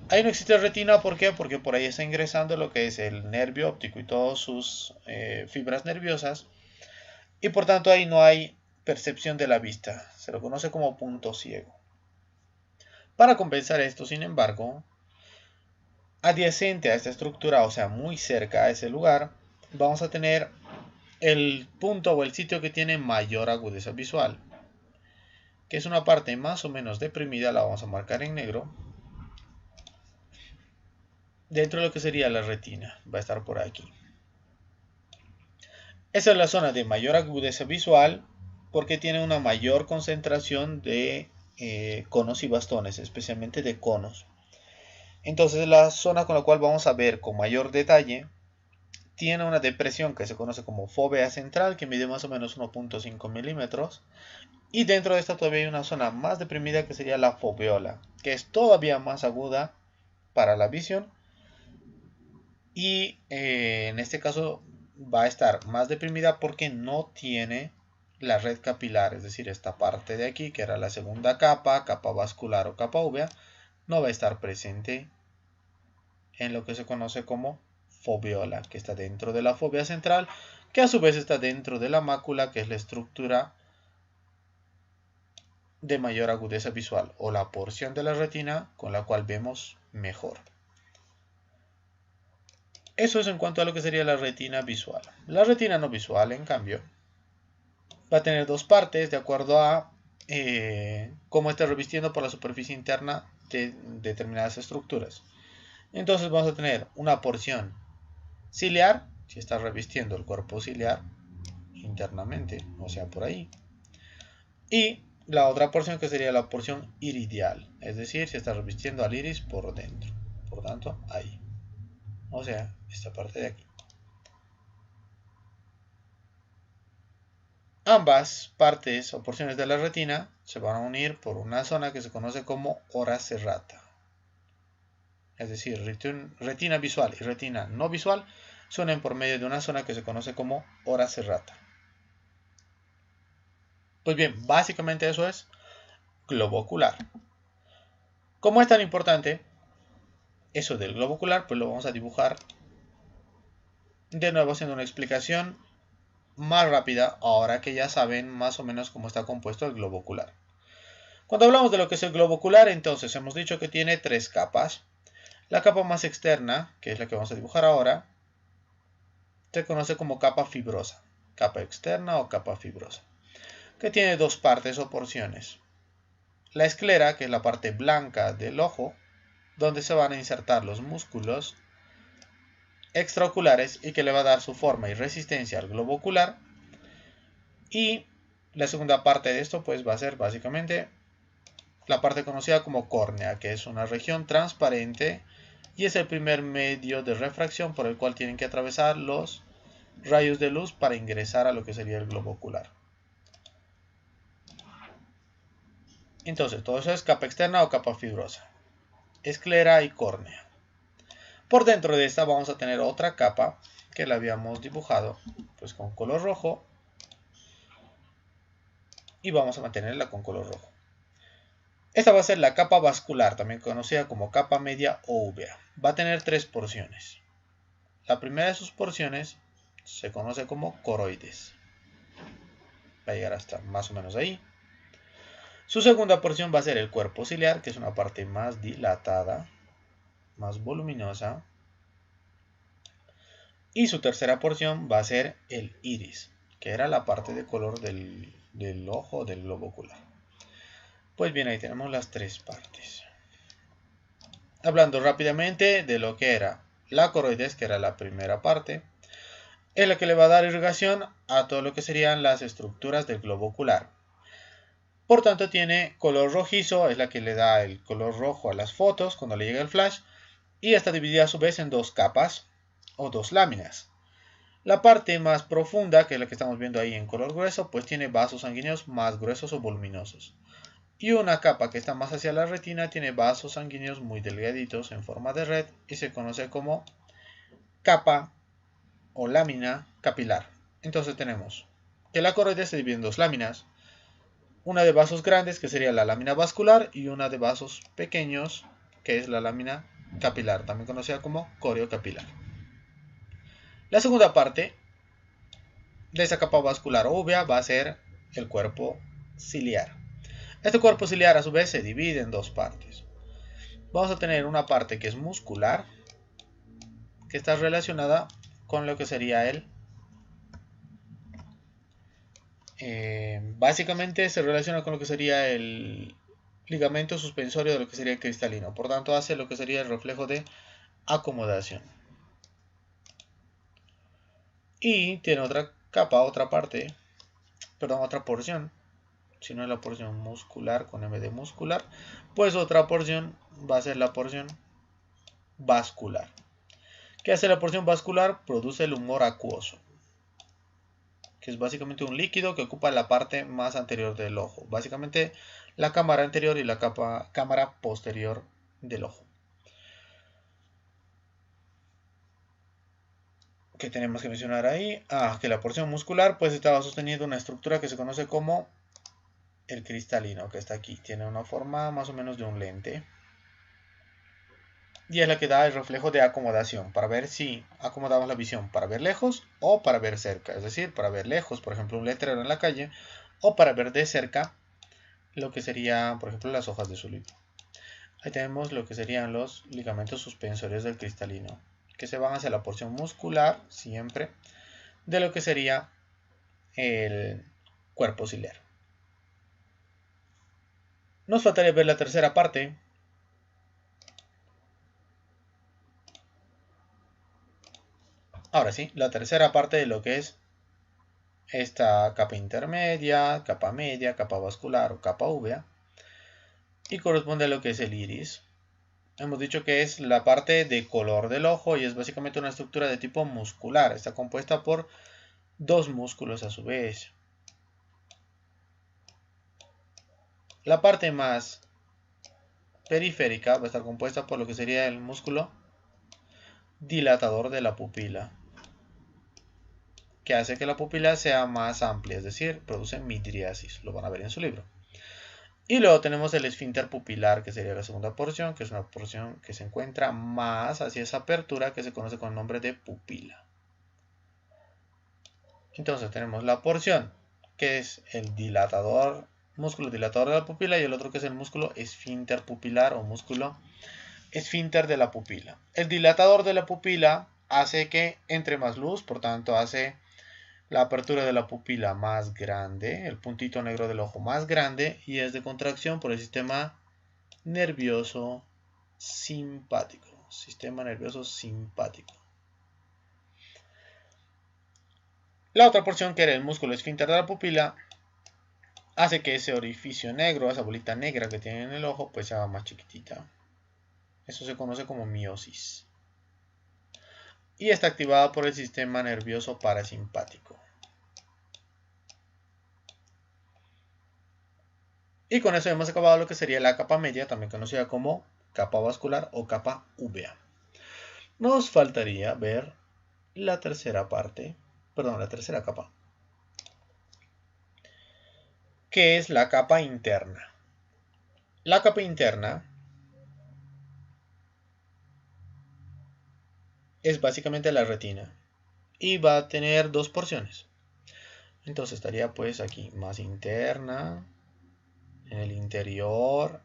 Ahí no existe retina, ¿por qué? Porque por ahí está ingresando lo que es el nervio óptico y todas sus fibras nerviosas, y por tanto ahí no hay percepción de la vista, se lo conoce como punto ciego. Para compensar esto, sin embargo, adyacente a esta estructura, o sea, muy cerca a ese lugar, vamos a tener el punto o el sitio que tiene mayor agudeza visual, que es una parte más o menos deprimida, la vamos a marcar en negro, dentro de lo que sería la retina, va a estar por aquí. Esa es la zona de mayor agudeza visual porque tiene una mayor concentración de conos y bastones, especialmente de conos. Entonces la zona con la cual vamos a ver con mayor detalle tiene una depresión que se conoce como fóvea central, que mide más o menos 1.5 milímetros. Y dentro de esta todavía hay una zona más deprimida que sería la foveola, que es todavía más aguda para la visión. Y en este caso va a estar más deprimida porque no tiene la red capilar, es decir, esta parte de aquí, que era la segunda capa, capa vascular o capa úvea, no va a estar presente en lo que se conoce como foveola, que está dentro de la fóvea central, que a su vez está dentro de la mácula, que es la estructura de mayor agudeza visual, o la porción de la retina con la cual vemos mejor. Eso es en cuanto a lo que sería la retina visual. La retina no visual, en cambio, va a tener dos partes de acuerdo a cómo está revistiendo por la superficie interna de determinadas estructuras. Entonces vamos a tener una porción ciliar, si está revistiendo el cuerpo ciliar internamente, o sea, por ahí. Y la otra porción que sería la porción iridial, es decir, si está revistiendo al iris por dentro. Por tanto, ahí. O sea, esta parte de aquí. Ambas partes o porciones de la retina se van a unir por una zona que se conoce como ora serrata. Es decir, retina visual y retina no visual se unen por medio de una zona que se conoce como ora serrata. Pues bien, básicamente eso es globo ocular. Como es tan importante eso del globo ocular, pues lo vamos a dibujar de nuevo haciendo una explicación más rápida ahora que ya saben más o menos cómo está compuesto el globo ocular. Cuando hablamos de lo que es el globo ocular, entonces hemos dicho que tiene tres capas. La capa más externa, que es la que vamos a dibujar ahora, se conoce como capa fibrosa, capa externa o capa fibrosa, que tiene dos partes o porciones. La esclera, que es la parte blanca del ojo, donde se van a insertar los músculos extraoculares y que le va a dar su forma y resistencia al globo ocular. Y la segunda parte de esto pues va a ser básicamente la parte conocida como córnea, que es una región transparente y es el primer medio de refracción por el cual tienen que atravesar los rayos de luz para ingresar a lo que sería el globo ocular. Entonces, todo eso es capa externa o capa fibrosa, esclera y córnea. Por dentro de esta vamos a tener otra capa que la habíamos dibujado pues con color rojo y vamos a mantenerla con color rojo. Esta va a ser la capa vascular, también conocida como capa media o úvea. Va a tener tres porciones. La primera de sus porciones se conoce como coroides. va a llegar hasta más o menos ahí. Su segunda porción va a ser el cuerpo ciliar, que es una parte más dilatada, más voluminosa. Y su tercera porción va a ser el iris, que era la parte de color del ojo del globo ocular. Pues bien, ahí tenemos las tres partes. Hablando rápidamente de lo que era la coroides, que era la primera parte, es la que le va a dar irrigación a todo lo que serían las estructuras del globo ocular. Por tanto, tiene color rojizo, es la que le da el color rojo a las fotos cuando le llega el flash, y está dividida a su vez en dos capas o dos láminas. La parte más profunda, que es la que estamos viendo ahí en color grueso, pues tiene vasos sanguíneos más gruesos o voluminosos. Y una capa que está más hacia la retina tiene vasos sanguíneos muy delgaditos en forma de red y se conoce como capa o lámina capilar. Entonces tenemos que la coroides se divide en dos láminas, una de vasos grandes que sería la lámina vascular y una de vasos pequeños que es la lámina capilar, también conocida como coreo-capilar. La segunda parte de esa capa vascular obvia va a ser el cuerpo ciliar. Este cuerpo ciliar a su vez se divide en dos partes. Vamos a tener una parte que es muscular, que está relacionada con lo que sería básicamente se relaciona con lo que sería el ligamento suspensorio de lo que sería el cristalino. Por tanto, hace lo que sería el reflejo de acomodación. Y tiene otra capa, otra parte, perdón, otra porción. Si no es la porción muscular con M de muscular, pues otra porción va a ser la porción vascular. ¿Qué hace la porción vascular? Produce el humor acuoso, que es básicamente un líquido que ocupa la parte más anterior del ojo, básicamente la cámara anterior y la cámara posterior del ojo. ¿Qué tenemos que mencionar ahí? Que la porción muscular pues estaba sosteniendo una estructura que se conoce como el cristalino, que está aquí. Tiene una forma más o menos de un lente. Y es la que da el reflejo de acomodación, para ver si acomodamos la visión para ver lejos o para ver cerca. Es decir, para ver lejos, por ejemplo, un letrero en la calle, o para ver de cerca lo que serían, por ejemplo, las hojas de su libro. Ahí tenemos lo que serían los ligamentos suspensorios del cristalino, que se van hacia la porción muscular, siempre, de lo que sería el cuerpo ciliar. Nos faltaría ver la tercera parte. Ahora sí, la tercera parte de lo que es esta capa intermedia, capa media, capa vascular o capa úvea, y corresponde a lo que es el iris. Hemos dicho que es la parte de color del ojo y es básicamente una estructura de tipo muscular. Está compuesta por dos músculos a su vez. La parte más periférica va a estar compuesta por lo que sería el músculo dilatador de la pupila, que hace que la pupila sea más amplia, es decir, produce midriasis. Lo van a ver en su libro. Y luego tenemos el esfínter pupilar, que sería la segunda porción, que es una porción que se encuentra más hacia esa apertura que se conoce con el nombre de pupila. Entonces tenemos la porción que es el dilatador, músculo dilatador de la pupila, y el otro que es el músculo esfínter pupilar o músculo esfínter de la pupila. El dilatador de la pupila hace que entre más luz, por tanto hace la apertura de la pupila más grande, el puntito negro del ojo más grande, y es de contracción por el sistema nervioso simpático. Sistema nervioso simpático. La otra porción, que era el músculo esfínter de la pupila, hace que ese orificio negro, esa bolita negra que tiene en el ojo, pues se haga más chiquitita. Eso se conoce como miosis. Y está activada por el sistema nervioso parasimpático. Y con eso hemos acabado lo que sería la capa media, también conocida como capa vascular o capa úvea. Nos faltaría ver la tercera parte, perdón, la tercera capa, que es la capa interna. La capa interna es básicamente la retina y va a tener dos porciones. Entonces estaría pues aquí más interna, en el interior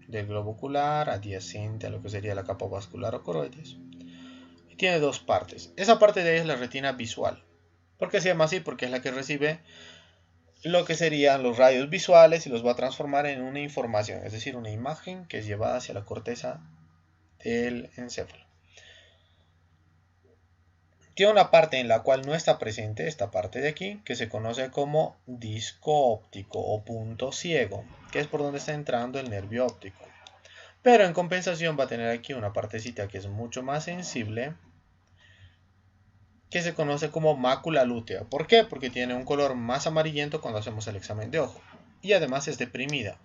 del globo ocular, adyacente a lo que sería la capa vascular o coroides. Y tiene dos partes. Esa parte de ahí es la retina visual. ¿Por qué se llama así? Porque es la que recibe lo que serían los rayos visuales y los va a transformar en una información, es decir, una imagen que es llevada hacia la corteza del encéfalo. Tiene una parte en la cual no está presente esta parte de aquí, que se conoce como disco óptico o punto ciego, que es por donde está entrando el nervio óptico. Pero en compensación va a tener aquí una partecita que es mucho más sensible, que se conoce como mácula lútea. ¿Por qué? Porque tiene un color más amarillento cuando hacemos el examen de ojo. Y además es deprimida.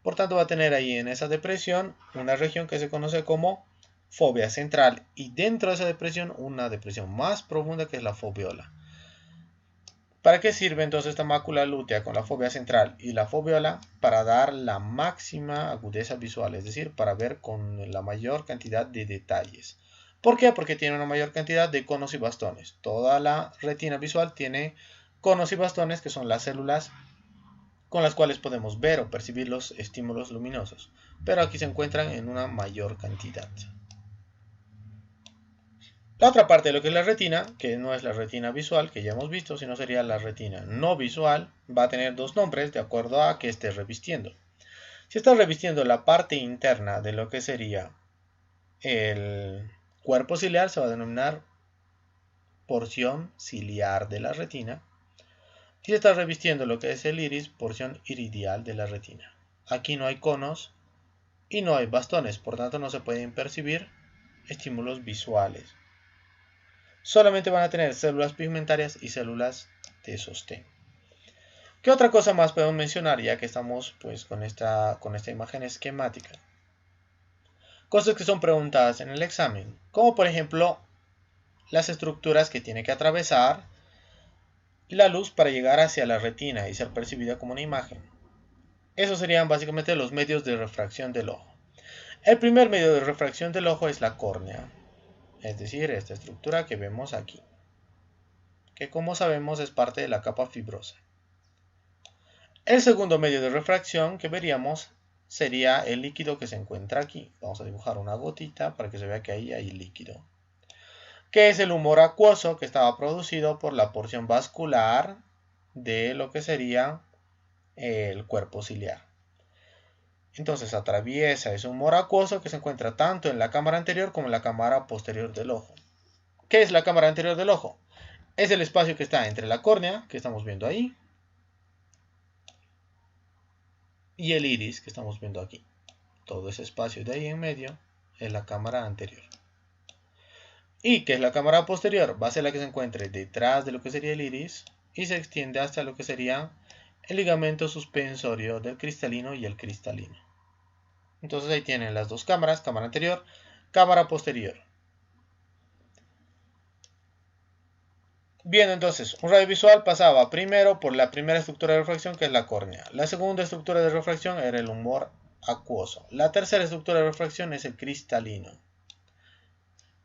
Por tanto va a tener ahí en esa depresión una región que se conoce como fóvea central. Y dentro de esa depresión una depresión más profunda que es la foveola. ¿Para qué sirve entonces esta mácula lútea con la fóvea central y la foveola? Para dar la máxima agudeza visual, es decir, para ver con la mayor cantidad de detalles. ¿Por qué? Porque tiene una mayor cantidad de conos y bastones. Toda la retina visual tiene conos y bastones, que son las células con las cuales podemos ver o percibir los estímulos luminosos. Pero aquí se encuentran en una mayor cantidad. La otra parte de lo que es la retina, que no es la retina visual que ya hemos visto, sino sería la retina no visual, va a tener dos nombres de acuerdo a que esté revistiendo. Si está revistiendo la parte interna de lo que sería el cuerpo ciliar, se va a denominar porción ciliar de la retina. Y si está revistiendo lo que es el iris, porción iridial de la retina. Aquí no hay conos y no hay bastones, por tanto no se pueden percibir estímulos visuales. Solamente van a tener células pigmentarias y células de sostén. ¿Qué otra cosa más podemos mencionar ya que estamos pues con esta imagen esquemática? Cosas que son preguntadas en el examen, como por ejemplo las estructuras que tiene que atravesar la luz para llegar hacia la retina y ser percibida como una imagen. Esos serían básicamente los medios de refracción del ojo. El primer medio de refracción del ojo es la córnea, es decir, esta estructura que vemos aquí, que como sabemos es parte de la capa fibrosa. El segundo medio de refracción que veríamos sería el líquido que se encuentra aquí. Vamos a dibujar una gotita para que se vea que ahí hay líquido. Que es el humor acuoso que estaba producido por la porción vascular de lo que sería el cuerpo ciliar. Entonces atraviesa ese humor acuoso que se encuentra tanto en la cámara anterior como en la cámara posterior del ojo. ¿Qué es la cámara anterior del ojo? Es el espacio que está entre la córnea, que estamos viendo ahí, y el iris, que estamos viendo aquí. Todo ese espacio de ahí en medio es la cámara anterior. ¿Y qué es la cámara posterior? Va a ser la que se encuentre detrás de lo que sería el iris y se extiende hasta lo que sería el ligamento suspensorio del cristalino y el cristalino. Entonces ahí tienen las dos cámaras, cámara anterior, cámara posterior. Bien, entonces, un rayo visual pasaba primero por la primera estructura de refracción, que es la córnea. La segunda estructura de refracción era el humor acuoso. La tercera estructura de refracción es el cristalino.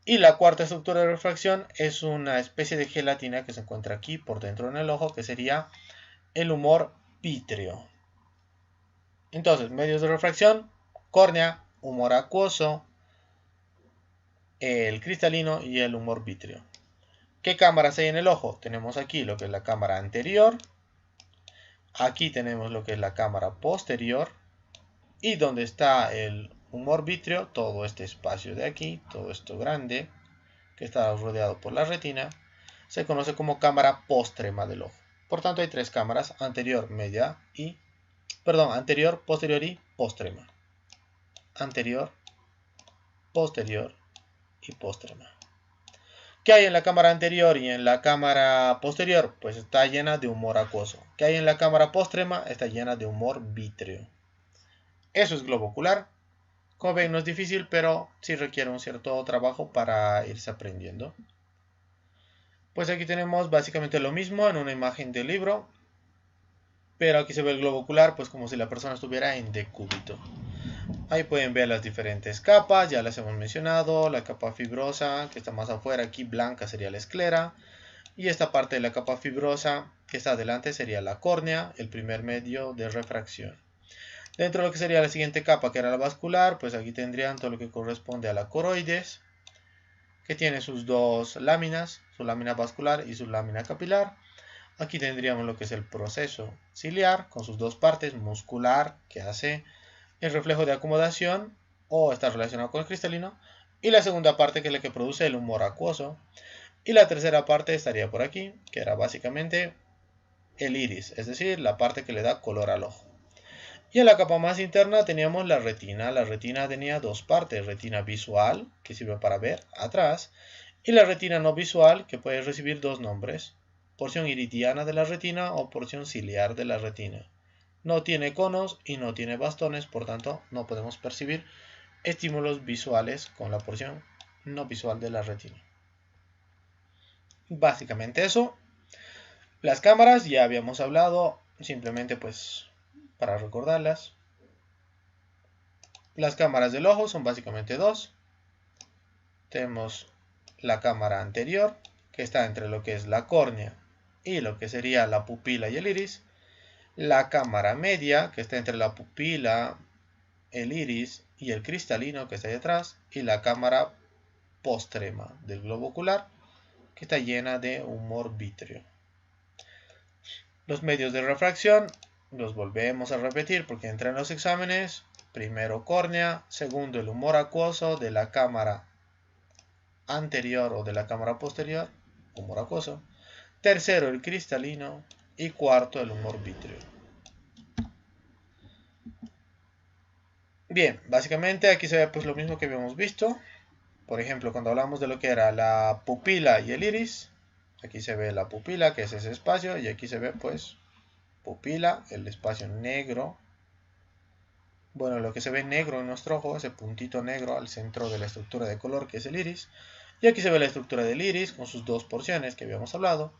Y la cuarta estructura de refracción es una especie de gelatina que se encuentra aquí por dentro en el ojo, que sería el humor vítreo. Entonces, medios de refracción, córnea, humor acuoso, el cristalino y el humor vítreo. ¿Qué cámaras hay en el ojo? Tenemos aquí lo que es la cámara anterior. Aquí tenemos lo que es la cámara posterior. Y donde está el humor vítreo, todo este espacio de aquí, todo esto grande, que está rodeado por la retina, se conoce como cámara póstrema del ojo. Por tanto, hay tres cámaras, anterior, posterior y póstrema. Anterior, posterior y póstrema. ¿Qué hay en la cámara anterior y en la cámara posterior? Pues está llena de humor acuoso. ¿Qué hay en la cámara póstrema? Está llena de humor vítreo. Eso es globo ocular. Como ven, no es difícil, pero sí requiere un cierto trabajo para irse aprendiendo. Pues aquí tenemos básicamente lo mismo en una imagen del libro. Pero aquí se ve el globo ocular, pues como si la persona estuviera en decúbito. Ahí pueden ver las diferentes capas, ya las hemos mencionado. La capa fibrosa, que está más afuera, aquí blanca sería la esclera. Y esta parte de la capa fibrosa que está adelante sería la córnea, el primer medio de refracción. Dentro de lo que sería la siguiente capa, que era la vascular, pues aquí tendrían todo lo que corresponde a la coroides, que tiene sus dos láminas, su lámina vascular y su lámina capilar. Aquí tendríamos lo que es el proceso ciliar, con sus dos partes, muscular, que hace el reflejo de acomodación, o está relacionado con el cristalino, y la segunda parte, que es la que produce el humor acuoso, y la tercera parte estaría por aquí, que era básicamente el iris, es decir, la parte que le da color al ojo. Y en la capa más interna teníamos la retina. La retina tenía dos partes, retina visual, que sirve para ver atrás, y la retina no visual, que puede recibir dos nombres, porción iridiana de la retina o porción ciliar de la retina. No tiene conos y no tiene bastones, por tanto no podemos percibir estímulos visuales con la porción no visual de la retina. Básicamente eso. Las cámaras ya habíamos hablado, simplemente pues para recordarlas. Las cámaras del ojo son básicamente dos. Tenemos la cámara anterior, que está entre lo que es la córnea y lo que sería la pupila y el iris. La cámara media, que está entre la pupila, el iris y el cristalino, que está ahí atrás. Y la cámara postrema del globo ocular, que está llena de humor vítreo. Los medios de refracción los volvemos a repetir porque entran en los exámenes. Primero córnea, segundo el humor acuoso de la cámara anterior o de la cámara posterior, humor acuoso. Tercero el cristalino y cuarto el humor vítreo. Bien, básicamente aquí se ve pues lo mismo que habíamos visto. Por ejemplo, cuando hablamos de lo que era la pupila y el iris, aquí se ve la pupila, que es ese espacio, y aquí se ve pues pupila, el espacio negro. Bueno, lo que se ve negro en nuestro ojo, ese puntito negro al centro de la estructura de color que es el iris. Y aquí se ve la estructura del iris con sus dos porciones que habíamos hablado.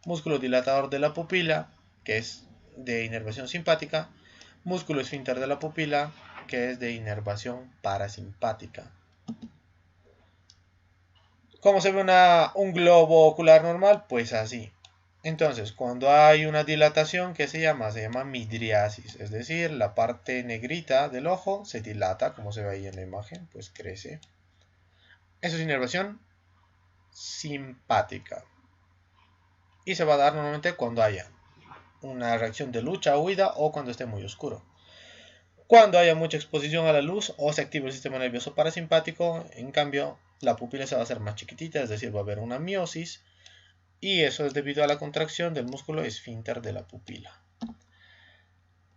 Músculo dilatador de la pupila, que es de inervación simpática. Músculo esfínter de la pupila, que es de inervación parasimpática. ¿Cómo se ve un globo ocular normal? Pues así. Entonces, cuando hay una dilatación, ¿qué se llama? Se llama midriasis, es decir, la parte negrita del ojo se dilata, como se ve ahí en la imagen, pues crece. Eso es inervación simpática. Y se va a dar normalmente cuando haya una reacción de lucha o huida o cuando esté muy oscuro. Cuando haya mucha exposición a la luz o se activa el sistema nervioso parasimpático, en cambio, la pupila se va a hacer más chiquitita, es decir, va a haber una miosis. Y eso es debido a la contracción del músculo esfínter de la pupila.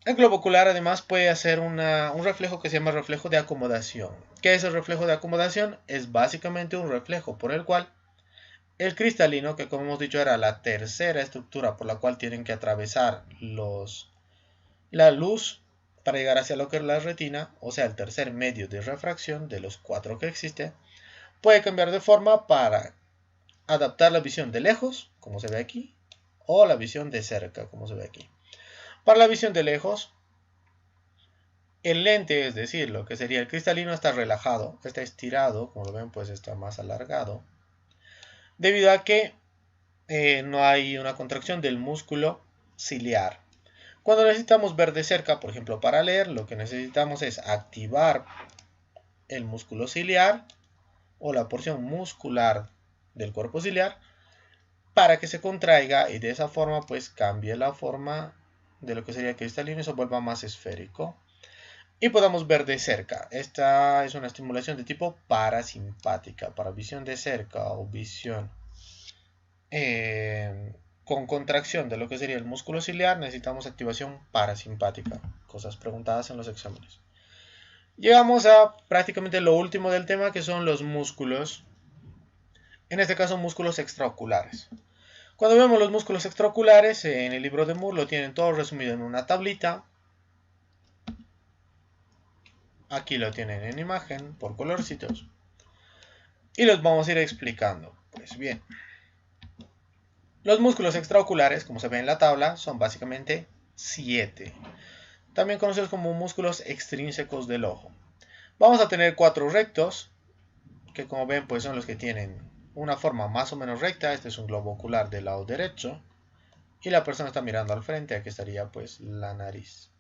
El globo ocular además puede hacer un reflejo que se llama reflejo de acomodación. ¿Qué es el reflejo de acomodación? Es básicamente un reflejo por el cual el cristalino, que como hemos dicho era la tercera estructura por la cual tienen que atravesar la luz para llegar hacia lo que es la retina, o sea el tercer medio de refracción de los cuatro que existe, puede cambiar de forma para adaptar la visión de lejos, como se ve aquí, o la visión de cerca, como se ve aquí. Para la visión de lejos, el lente, es decir, lo que sería el cristalino, está relajado, está estirado, como lo ven, pues está más alargado, debido a que no hay una contracción del músculo ciliar. Cuando necesitamos ver de cerca, por ejemplo, para leer, lo que necesitamos es activar el músculo ciliar o la porción muscular del cuerpo ciliar para que se contraiga y de esa forma pues cambie la forma de lo que sería el cristalino y se vuelva más esférico y podamos ver de cerca. Esta es una estimulación de tipo parasimpática. Para visión de cerca o visión con contracción de lo que sería el músculo ciliar, necesitamos activación parasimpática. Cosas preguntadas en los exámenes. Llegamos a prácticamente lo último del tema, que son los músculos. En este caso, músculos extraoculares. Cuando vemos los músculos extraoculares, en el libro de Moore lo tienen todo resumido en una tablita. Aquí lo tienen en imagen, por colorcitos. Y los vamos a ir explicando. Pues bien. Los músculos extraoculares, como se ve en la tabla, son básicamente 7. También conocidos como músculos extrínsecos del ojo. Vamos a tener 4 rectos, que como ven pues son los que tienen una forma más o menos recta. Este es un globo ocular del lado derecho. Y la persona está mirando al frente, aquí estaría pues la nariz.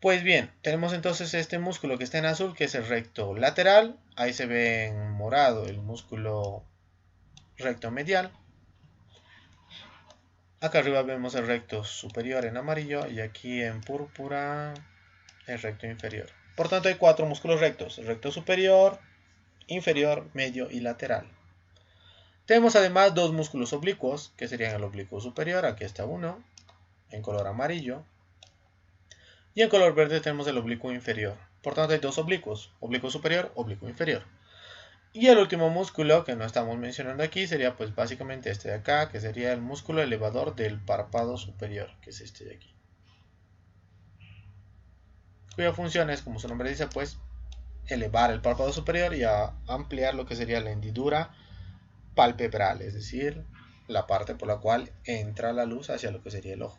Pues bien, tenemos entonces este músculo que está en azul, que es el recto lateral. Ahí se ve en morado el músculo recto medial. Acá arriba vemos el recto superior en amarillo y aquí en púrpura el recto inferior. Por tanto hay 4 músculos rectos: el recto superior, inferior, medio y lateral. Tenemos además 2 músculos oblicuos, que serían el oblicuo superior. Aquí está uno, en color amarillo. Y en color verde tenemos el oblicuo inferior. Por tanto hay 2 oblicuos: oblicuo superior, oblicuo inferior. Y el último músculo que no estamos mencionando aquí sería pues básicamente este de acá, que sería el músculo elevador del párpado superior, que es este de aquí. Cuya función es, como su nombre dice, pues elevar el párpado superior y ampliar lo que sería la hendidura palpebral, es decir, la parte por la cual entra la luz hacia lo que sería el ojo.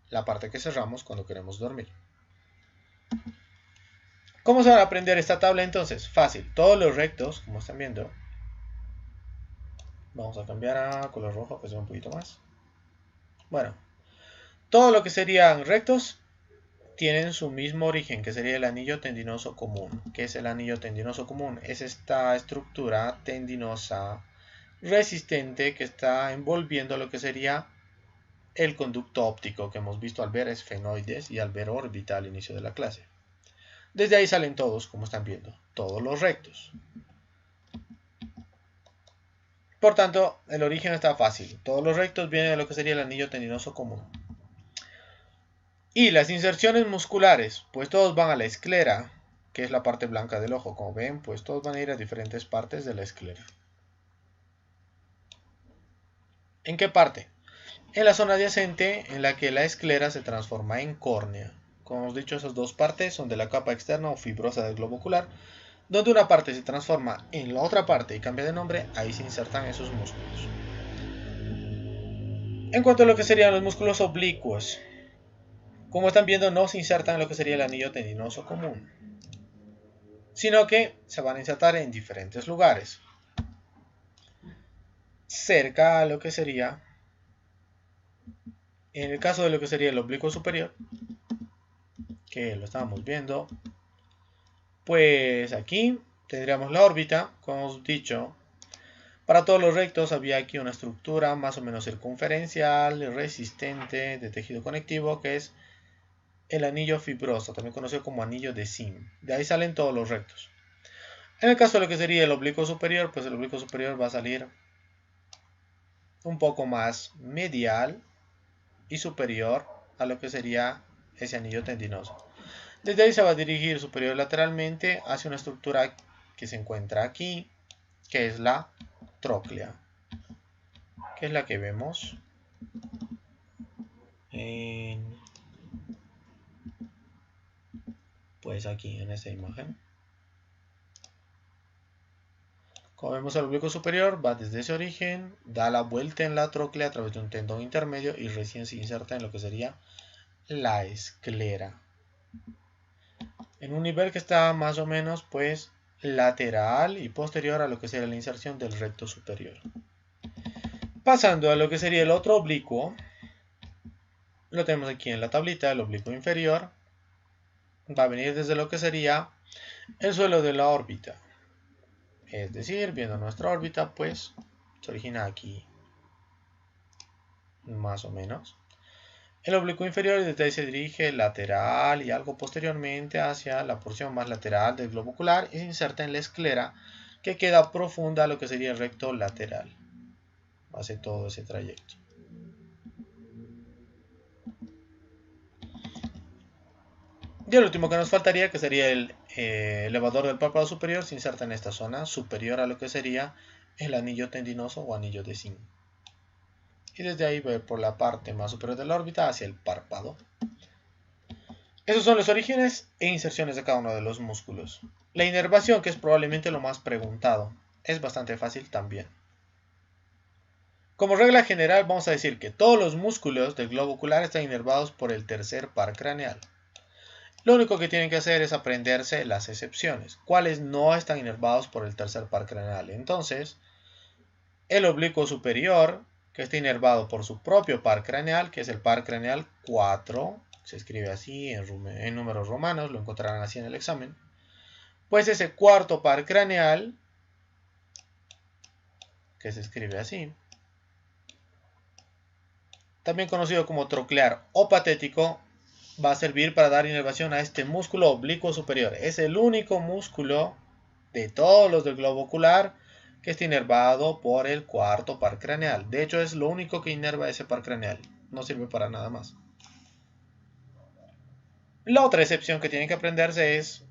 La parte que cerramos cuando queremos dormir. ¿Cómo se va a aprender esta tabla entonces? Fácil, todos los rectos, como están viendo, vamos a cambiar a color rojo que sea un poquito más. Bueno, todo lo que serían rectos tienen su mismo origen, que sería el anillo tendinoso común. ¿Qué es el anillo tendinoso común? Es esta estructura tendinosa resistente que está envolviendo lo que sería el conducto óptico que hemos visto al ver esfenoides y al ver órbita al inicio de la clase. Desde ahí salen todos, como están viendo, todos los rectos. Por tanto, el origen está fácil. Todos los rectos vienen de lo que sería el anillo tendinoso común. Y las inserciones musculares, pues todos van a la esclera, que es la parte blanca del ojo. Como ven, pues todos van a ir a diferentes partes de la esclera. ¿En qué parte? En la zona adyacente, en la que la esclera se transforma en córnea. Como hemos dicho, esas dos partes son de la capa externa o fibrosa del globo ocular. Donde una parte se transforma en la otra parte y cambia de nombre, ahí se insertan esos músculos. En cuanto a lo que serían los músculos oblicuos, como están viendo, no se insertan en lo que sería el anillo tendinoso común, sino que se van a insertar en diferentes lugares. Cerca a lo que sería, en el caso de lo que sería el oblicuo superior, que lo estábamos viendo, pues aquí tendríamos la órbita. Como hemos dicho, para todos los rectos había aquí una estructura más o menos circunferencial, resistente, de tejido conectivo, que es el anillo fibroso, también conocido como anillo de Sim. De ahí salen todos los rectos. En el caso de lo que sería el oblicuo superior, pues el oblicuo superior va a salir un poco más medial y superior a lo que sería ese anillo tendinoso. Desde ahí se va a dirigir superior lateralmente hacia una estructura que se encuentra aquí, que es la tróclea, que es la que vemos pues aquí en esta imagen. Como vemos, el oblicuo superior va desde ese origen, da la vuelta en la tróclea a través de un tendón intermedio y recién se inserta en lo que sería la esclera, en un nivel que está más o menos pues lateral y posterior a lo que sería la inserción del recto superior. Pasando a lo que sería el otro oblicuo, lo tenemos aquí en la tablita. El oblicuo inferior va a venir desde lo que sería el suelo de la órbita, es decir, viendo nuestra órbita, pues se origina aquí más o menos. El oblicuo inferior desde ahí se dirige lateral y algo posteriormente hacia la porción más lateral del globo ocular y se inserta en la esclera, que queda profunda a lo que sería el recto lateral. Hace todo ese trayecto. Y el último que nos faltaría, que sería el elevador del párpado superior, se inserta en esta zona superior a lo que sería el anillo tendinoso o anillo de Sim. Y desde ahí va por la parte más superior de la órbita hacia el párpado. Esos son los orígenes e inserciones de cada uno de los músculos. La inervación, que es probablemente lo más preguntado, es bastante fácil también. Como regla general, vamos a decir que todos los músculos del globo ocular están inervados por el tercer par craneal. Lo único que tienen que hacer es aprenderse las excepciones, cuáles no están inervados por el tercer par craneal. Entonces, el oblicuo superior, que está inervado por su propio par craneal, que es el par craneal 4, se escribe así en números romanos, lo encontrarán así en el examen. Pues ese cuarto par craneal, que se escribe así, también conocido como troclear o patético, va a servir para dar inervación a este músculo oblicuo superior. Es el único músculo de todos los del globo ocular que está inervado por el cuarto par craneal. De hecho, es lo único que inerva ese par craneal. No sirve para nada más. La otra excepción que tienen que aprenderse es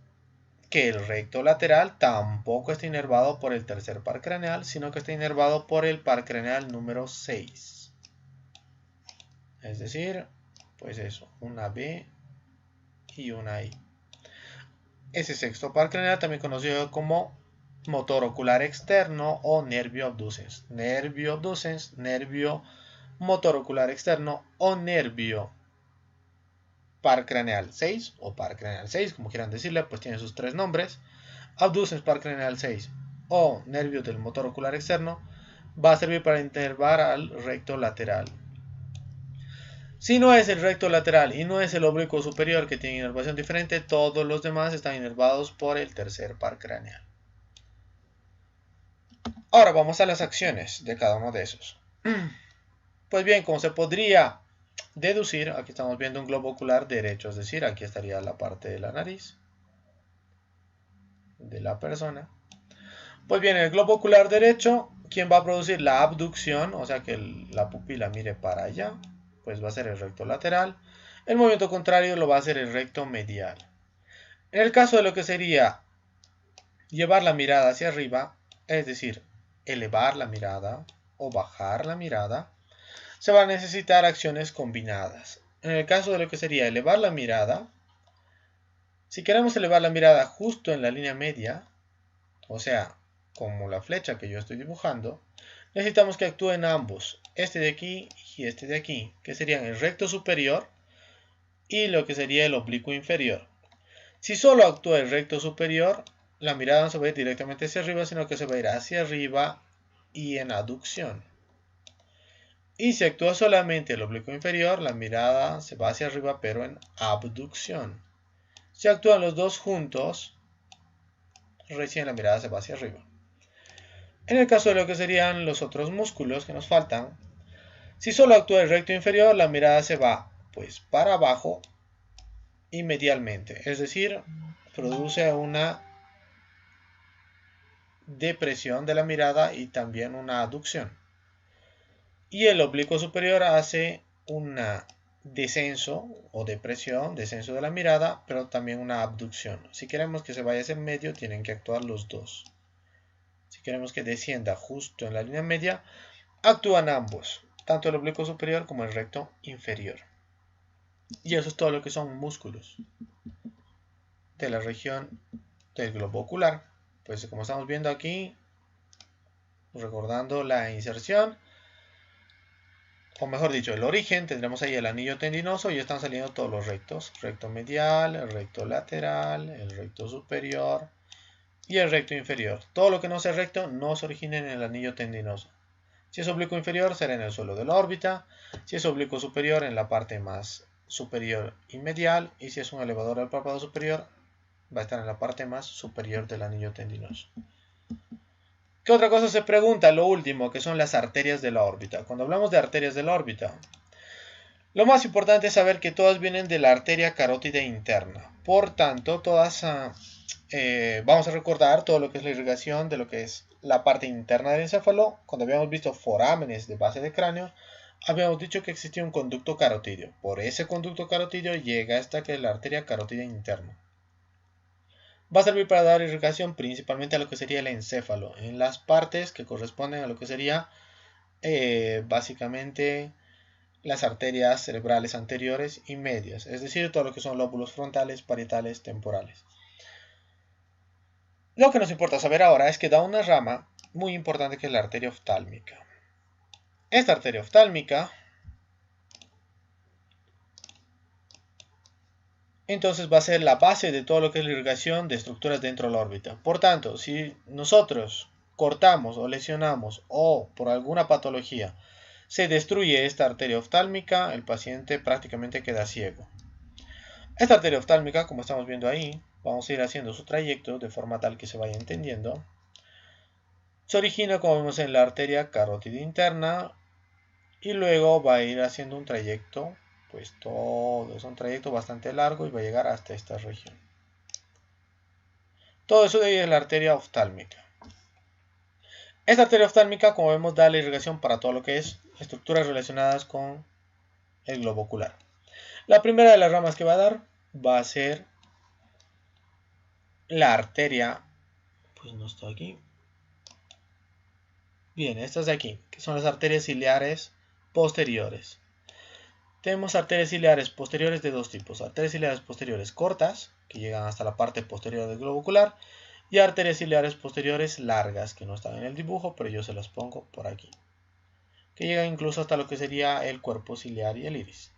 que el recto lateral tampoco está inervado por el tercer par craneal, sino que está inervado por el par craneal número 6. Es decir, pues eso, una B y una I. Ese sexto par craneal, también conocido como motor ocular externo o nervio abducens. Nervio abducens, nervio motor ocular externo o nervio par craneal 6 o par craneal 6, como quieran decirle, pues tiene sus tres nombres. Abducens par craneal 6 o nervio del motor ocular externo va a servir para inervar al recto lateral. Si no es el recto lateral y no es el oblicuo superior que tiene inervación diferente, todos los demás están inervados por el tercer par craneal. Ahora vamos a las acciones de cada uno de esos. Pues bien, como se podría deducir, aquí estamos viendo un globo ocular derecho, es decir, aquí estaría la parte de la nariz de la persona. Pues bien, el globo ocular derecho, ¿quién va a producir la abducción? O sea, que la pupila mire para allá, pues va a ser el recto lateral. El movimiento contrario lo va a hacer el recto medial. En el caso de lo que sería llevar la mirada hacia arriba, es decir, elevar la mirada o bajar la mirada, se van a necesitar acciones combinadas. En el caso de lo que sería elevar la mirada, si queremos elevar la mirada justo en la línea media, o sea, como la flecha que yo estoy dibujando, necesitamos que actúen ambos, este de aquí y este de aquí, que serían el recto superior y lo que sería el oblicuo inferior. Si solo actúa el recto superior, la mirada no se va a ir directamente hacia arriba, sino que se va a ir hacia arriba y en aducción. Y si actúa solamente el oblicuo inferior, la mirada se va hacia arriba pero en abducción. Si actúan los dos juntos, recién la mirada se va hacia arriba. En el caso de lo que serían los otros músculos que nos faltan, si solo actúa el recto inferior, la mirada se va pues para abajo y medialmente, es decir, produce una depresión de la mirada y también una aducción. Y el oblicuo superior hace un descenso o depresión, descenso de la mirada, pero también una abducción. Si queremos que se vaya hacia el medio, tienen que actuar los dos. Si queremos que descienda justo en la línea media, actúan ambos, tanto el oblicuo superior como el recto inferior. Y eso es todo lo que son músculos de la región del globo ocular. Pues como estamos viendo aquí, recordando la inserción, o mejor dicho, el origen, tendremos ahí el anillo tendinoso y están saliendo todos los rectos. Recto medial, el recto lateral, el recto superior y el recto inferior. Todo lo que no sea recto no se origina en el anillo tendinoso. Si es oblicuo inferior, será en el suelo de la órbita. Si es oblicuo superior, en la parte más superior y medial. Y si es un elevador del párpado superior, va a estar en la parte más superior del anillo tendinoso. ¿Qué otra cosa se pregunta? Lo último, que son las arterias de la órbita. Cuando hablamos de arterias de la órbita, lo más importante es saber que todas vienen de la arteria carótida interna. Por tanto, todas vamos a recordar todo lo que es la irrigación de lo que es la parte interna del encéfalo. Cuando habíamos visto forámenes de base de cráneo, habíamos dicho que existía un conducto carotídeo. Por ese conducto carotídeo llega hasta que es la arteria carótida interna. Va a servir para dar irrigación principalmente a lo que sería el encéfalo, en las partes que corresponden a lo que sería básicamente las arterias cerebrales anteriores y medias, es decir, todo lo que son lóbulos frontales, parietales, temporales. Lo que nos importa saber ahora es que da una rama muy importante que es la arteria oftálmica. Esta arteria oftálmica entonces va a ser la base de todo lo que es la irrigación de estructuras dentro de la órbita. Por tanto, si nosotros cortamos o lesionamos o por alguna patología se destruye esta arteria oftálmica, el paciente prácticamente queda ciego. Esta arteria oftálmica, como estamos viendo ahí, vamos a ir haciendo su trayecto de forma tal que se vaya entendiendo. Se origina, como vemos, en la arteria carótida interna y luego va a ir haciendo un trayecto, pues todo es un trayecto bastante largo y va a llegar hasta esta región. Todo eso de ahí es la arteria oftálmica. Esta arteria oftálmica, como vemos, da la irrigación para todo lo que es estructuras relacionadas con el globo ocular. La primera de las ramas que va a dar va a ser la arteria, pues no está aquí. Bien, estas de aquí, que son las arterias ciliares posteriores. Tenemos arterias ciliares posteriores de dos tipos. Arterias ciliares posteriores cortas, que llegan hasta la parte posterior del globo ocular, y arterias ciliares posteriores largas, que no están en el dibujo, pero yo se las pongo por aquí, que llegan incluso hasta lo que sería el cuerpo ciliar y el iris.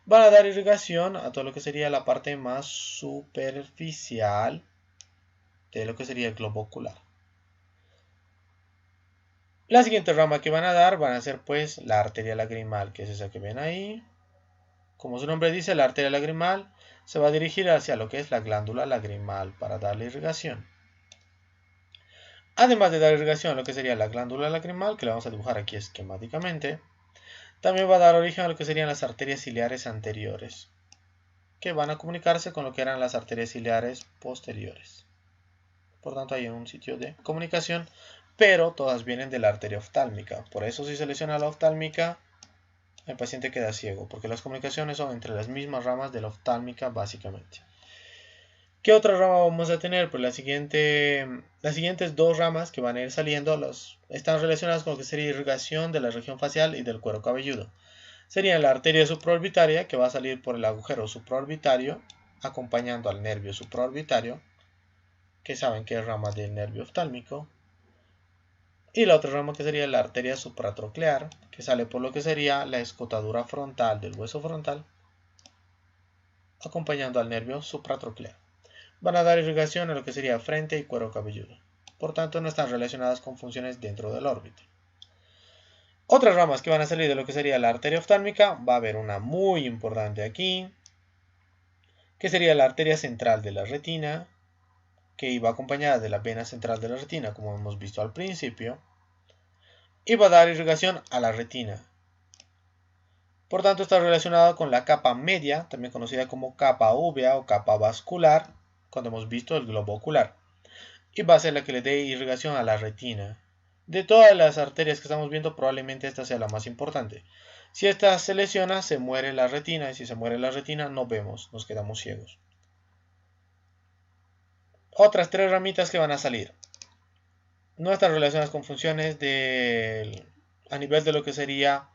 Van a dar irrigación a todo lo que sería la parte más superficial de lo que sería el globo ocular. La siguiente rama que van a dar van a ser pues la arteria lagrimal, que es esa que ven ahí. Como su nombre dice, la arteria lagrimal se va a dirigir hacia lo que es la glándula lagrimal para darle irrigación. Además de dar irrigación a lo que sería la glándula lagrimal, que la vamos a dibujar aquí esquemáticamente, también va a dar origen a lo que serían las arterias ciliares anteriores, que van a comunicarse con lo que eran las arterias ciliares posteriores. Por tanto, hay un sitio de comunicación, pero todas vienen de la arteria oftálmica. Por eso, si se lesiona la oftálmica, el paciente queda ciego, porque las comunicaciones son entre las mismas ramas de la oftálmica básicamente. ¿Qué otra rama vamos a tener? Pues las siguientes dos ramas que van a ir saliendo están relacionadas con lo que sería irrigación de la región facial y del cuero cabelludo. Sería la arteria supraorbitaria, que va a salir por el agujero supraorbitario, acompañando al nervio supraorbitario, que saben que es rama del nervio oftálmico. Y la otra rama que sería la arteria supratroclear, que sale por lo que sería la escotadura frontal del hueso frontal, acompañando al nervio supratroclear. Van a dar irrigación a lo que sería frente y cuero cabelludo. Por tanto, no están relacionadas con funciones dentro de la órbita. Otras ramas que van a salir de lo que sería la arteria oftálmica, va a haber una muy importante aquí, que sería la arteria central de la retina, que iba acompañada de la vena central de la retina, como hemos visto al principio, y va a dar irrigación a la retina. Por tanto, está relacionada con la capa media, también conocida como capa úvea o capa vascular, cuando hemos visto el globo ocular. Y va a ser la que le dé irrigación a la retina. De todas las arterias que estamos viendo, probablemente esta sea la más importante. Si esta se lesiona, se muere la retina, y si se muere la retina, no vemos, nos quedamos ciegos. Otras tres ramitas que van a salir. No están relacionadas con funciones a nivel de lo que sería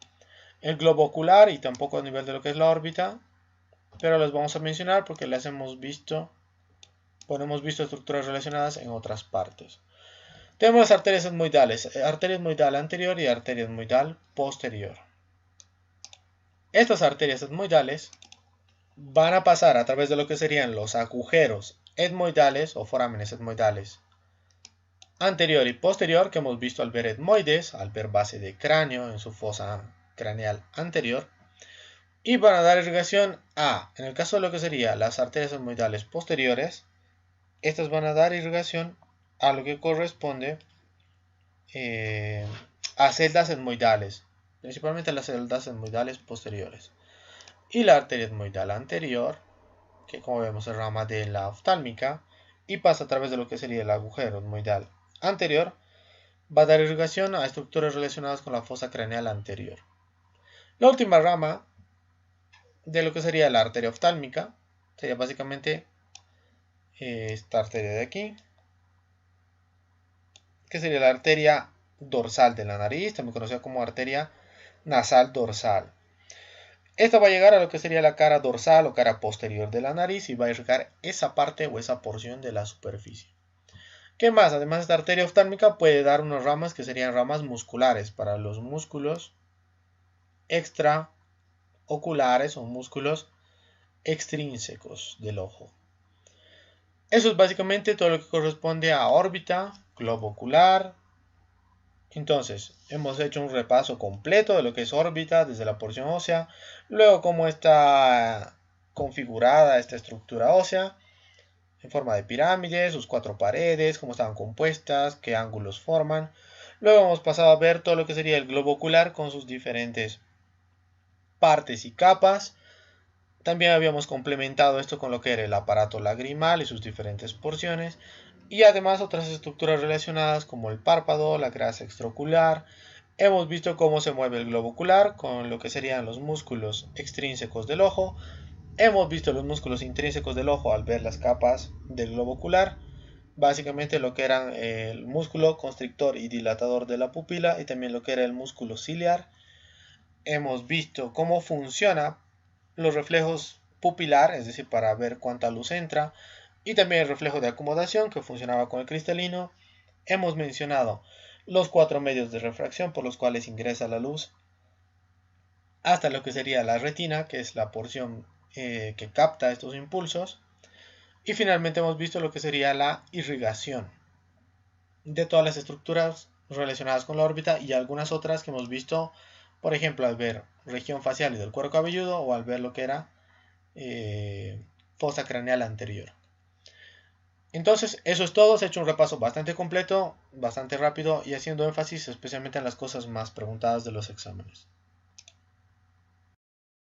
el globo ocular y tampoco a nivel de lo que es la órbita, pero las vamos a mencionar porque las hemos visto, hemos visto estructuras relacionadas en otras partes. Tenemos las arterias etmoidales, arteria etmoidal anterior y arteria etmoidal posterior. Estas arterias etmoidales van a pasar a través de lo que serían los agujeros etmoidales o forámenes etmoidales anterior y posterior, que hemos visto al ver etmoides, al ver base de cráneo en su fosa craneal anterior, y van a dar irrigación en el caso de lo que serían las arterias etmoidales posteriores, estas van a dar irrigación a lo que corresponde a celdas etmoidales, principalmente las celdas etmoidales posteriores. Y la arteria etmoidal anterior, que como vemos es rama de la oftálmica, y pasa a través de lo que sería el agujero etmoidal anterior, va a dar irrigación a estructuras relacionadas con la fosa craneal anterior. La última rama de lo que sería la arteria oftálmica sería básicamente esta arteria de aquí, que sería la arteria dorsal de la nariz, también conocida como arteria nasal dorsal. Esta va a llegar a lo que sería la cara dorsal o cara posterior de la nariz y va a irrigar esa parte o esa porción de la superficie. ¿Qué más? Además, esta arteria oftálmica puede dar unas ramas que serían ramas musculares para los músculos extraoculares o músculos extrínsecos del ojo. Eso es básicamente todo lo que corresponde a órbita, globo ocular. Entonces, hemos hecho un repaso completo de lo que es órbita desde la porción ósea, luego cómo está configurada esta estructura ósea en forma de pirámide, sus 4 paredes, cómo estaban compuestas, qué ángulos forman. Luego hemos pasado a ver todo lo que sería el globo ocular con sus diferentes partes y capas. También habíamos complementado esto con lo que era el aparato lagrimal y sus diferentes porciones, y además otras estructuras relacionadas como el párpado, la grasa extraocular. Hemos visto cómo se mueve el globo ocular con lo que serían los músculos extrínsecos del ojo. Hemos visto los músculos intrínsecos del ojo al ver las capas del globo ocular, básicamente lo que eran el músculo constrictor y dilatador de la pupila y también lo que era el músculo ciliar. Hemos visto cómo funciona los reflejos pupilar, es decir, para ver cuánta luz entra, y también el reflejo de acomodación que funcionaba con el cristalino. Hemos mencionado los 4 medios de refracción por los cuales ingresa la luz hasta lo que sería la retina, que es la porción que capta estos impulsos. Y finalmente hemos visto lo que sería la irrigación de todas las estructuras relacionadas con la órbita y algunas otras que hemos visto, por ejemplo, al ver región facial y del cuero cabelludo o al ver lo que era fosa craneal anterior. Entonces, eso es todo. Se ha hecho un repaso bastante completo, bastante rápido y haciendo énfasis especialmente en las cosas más preguntadas de los exámenes.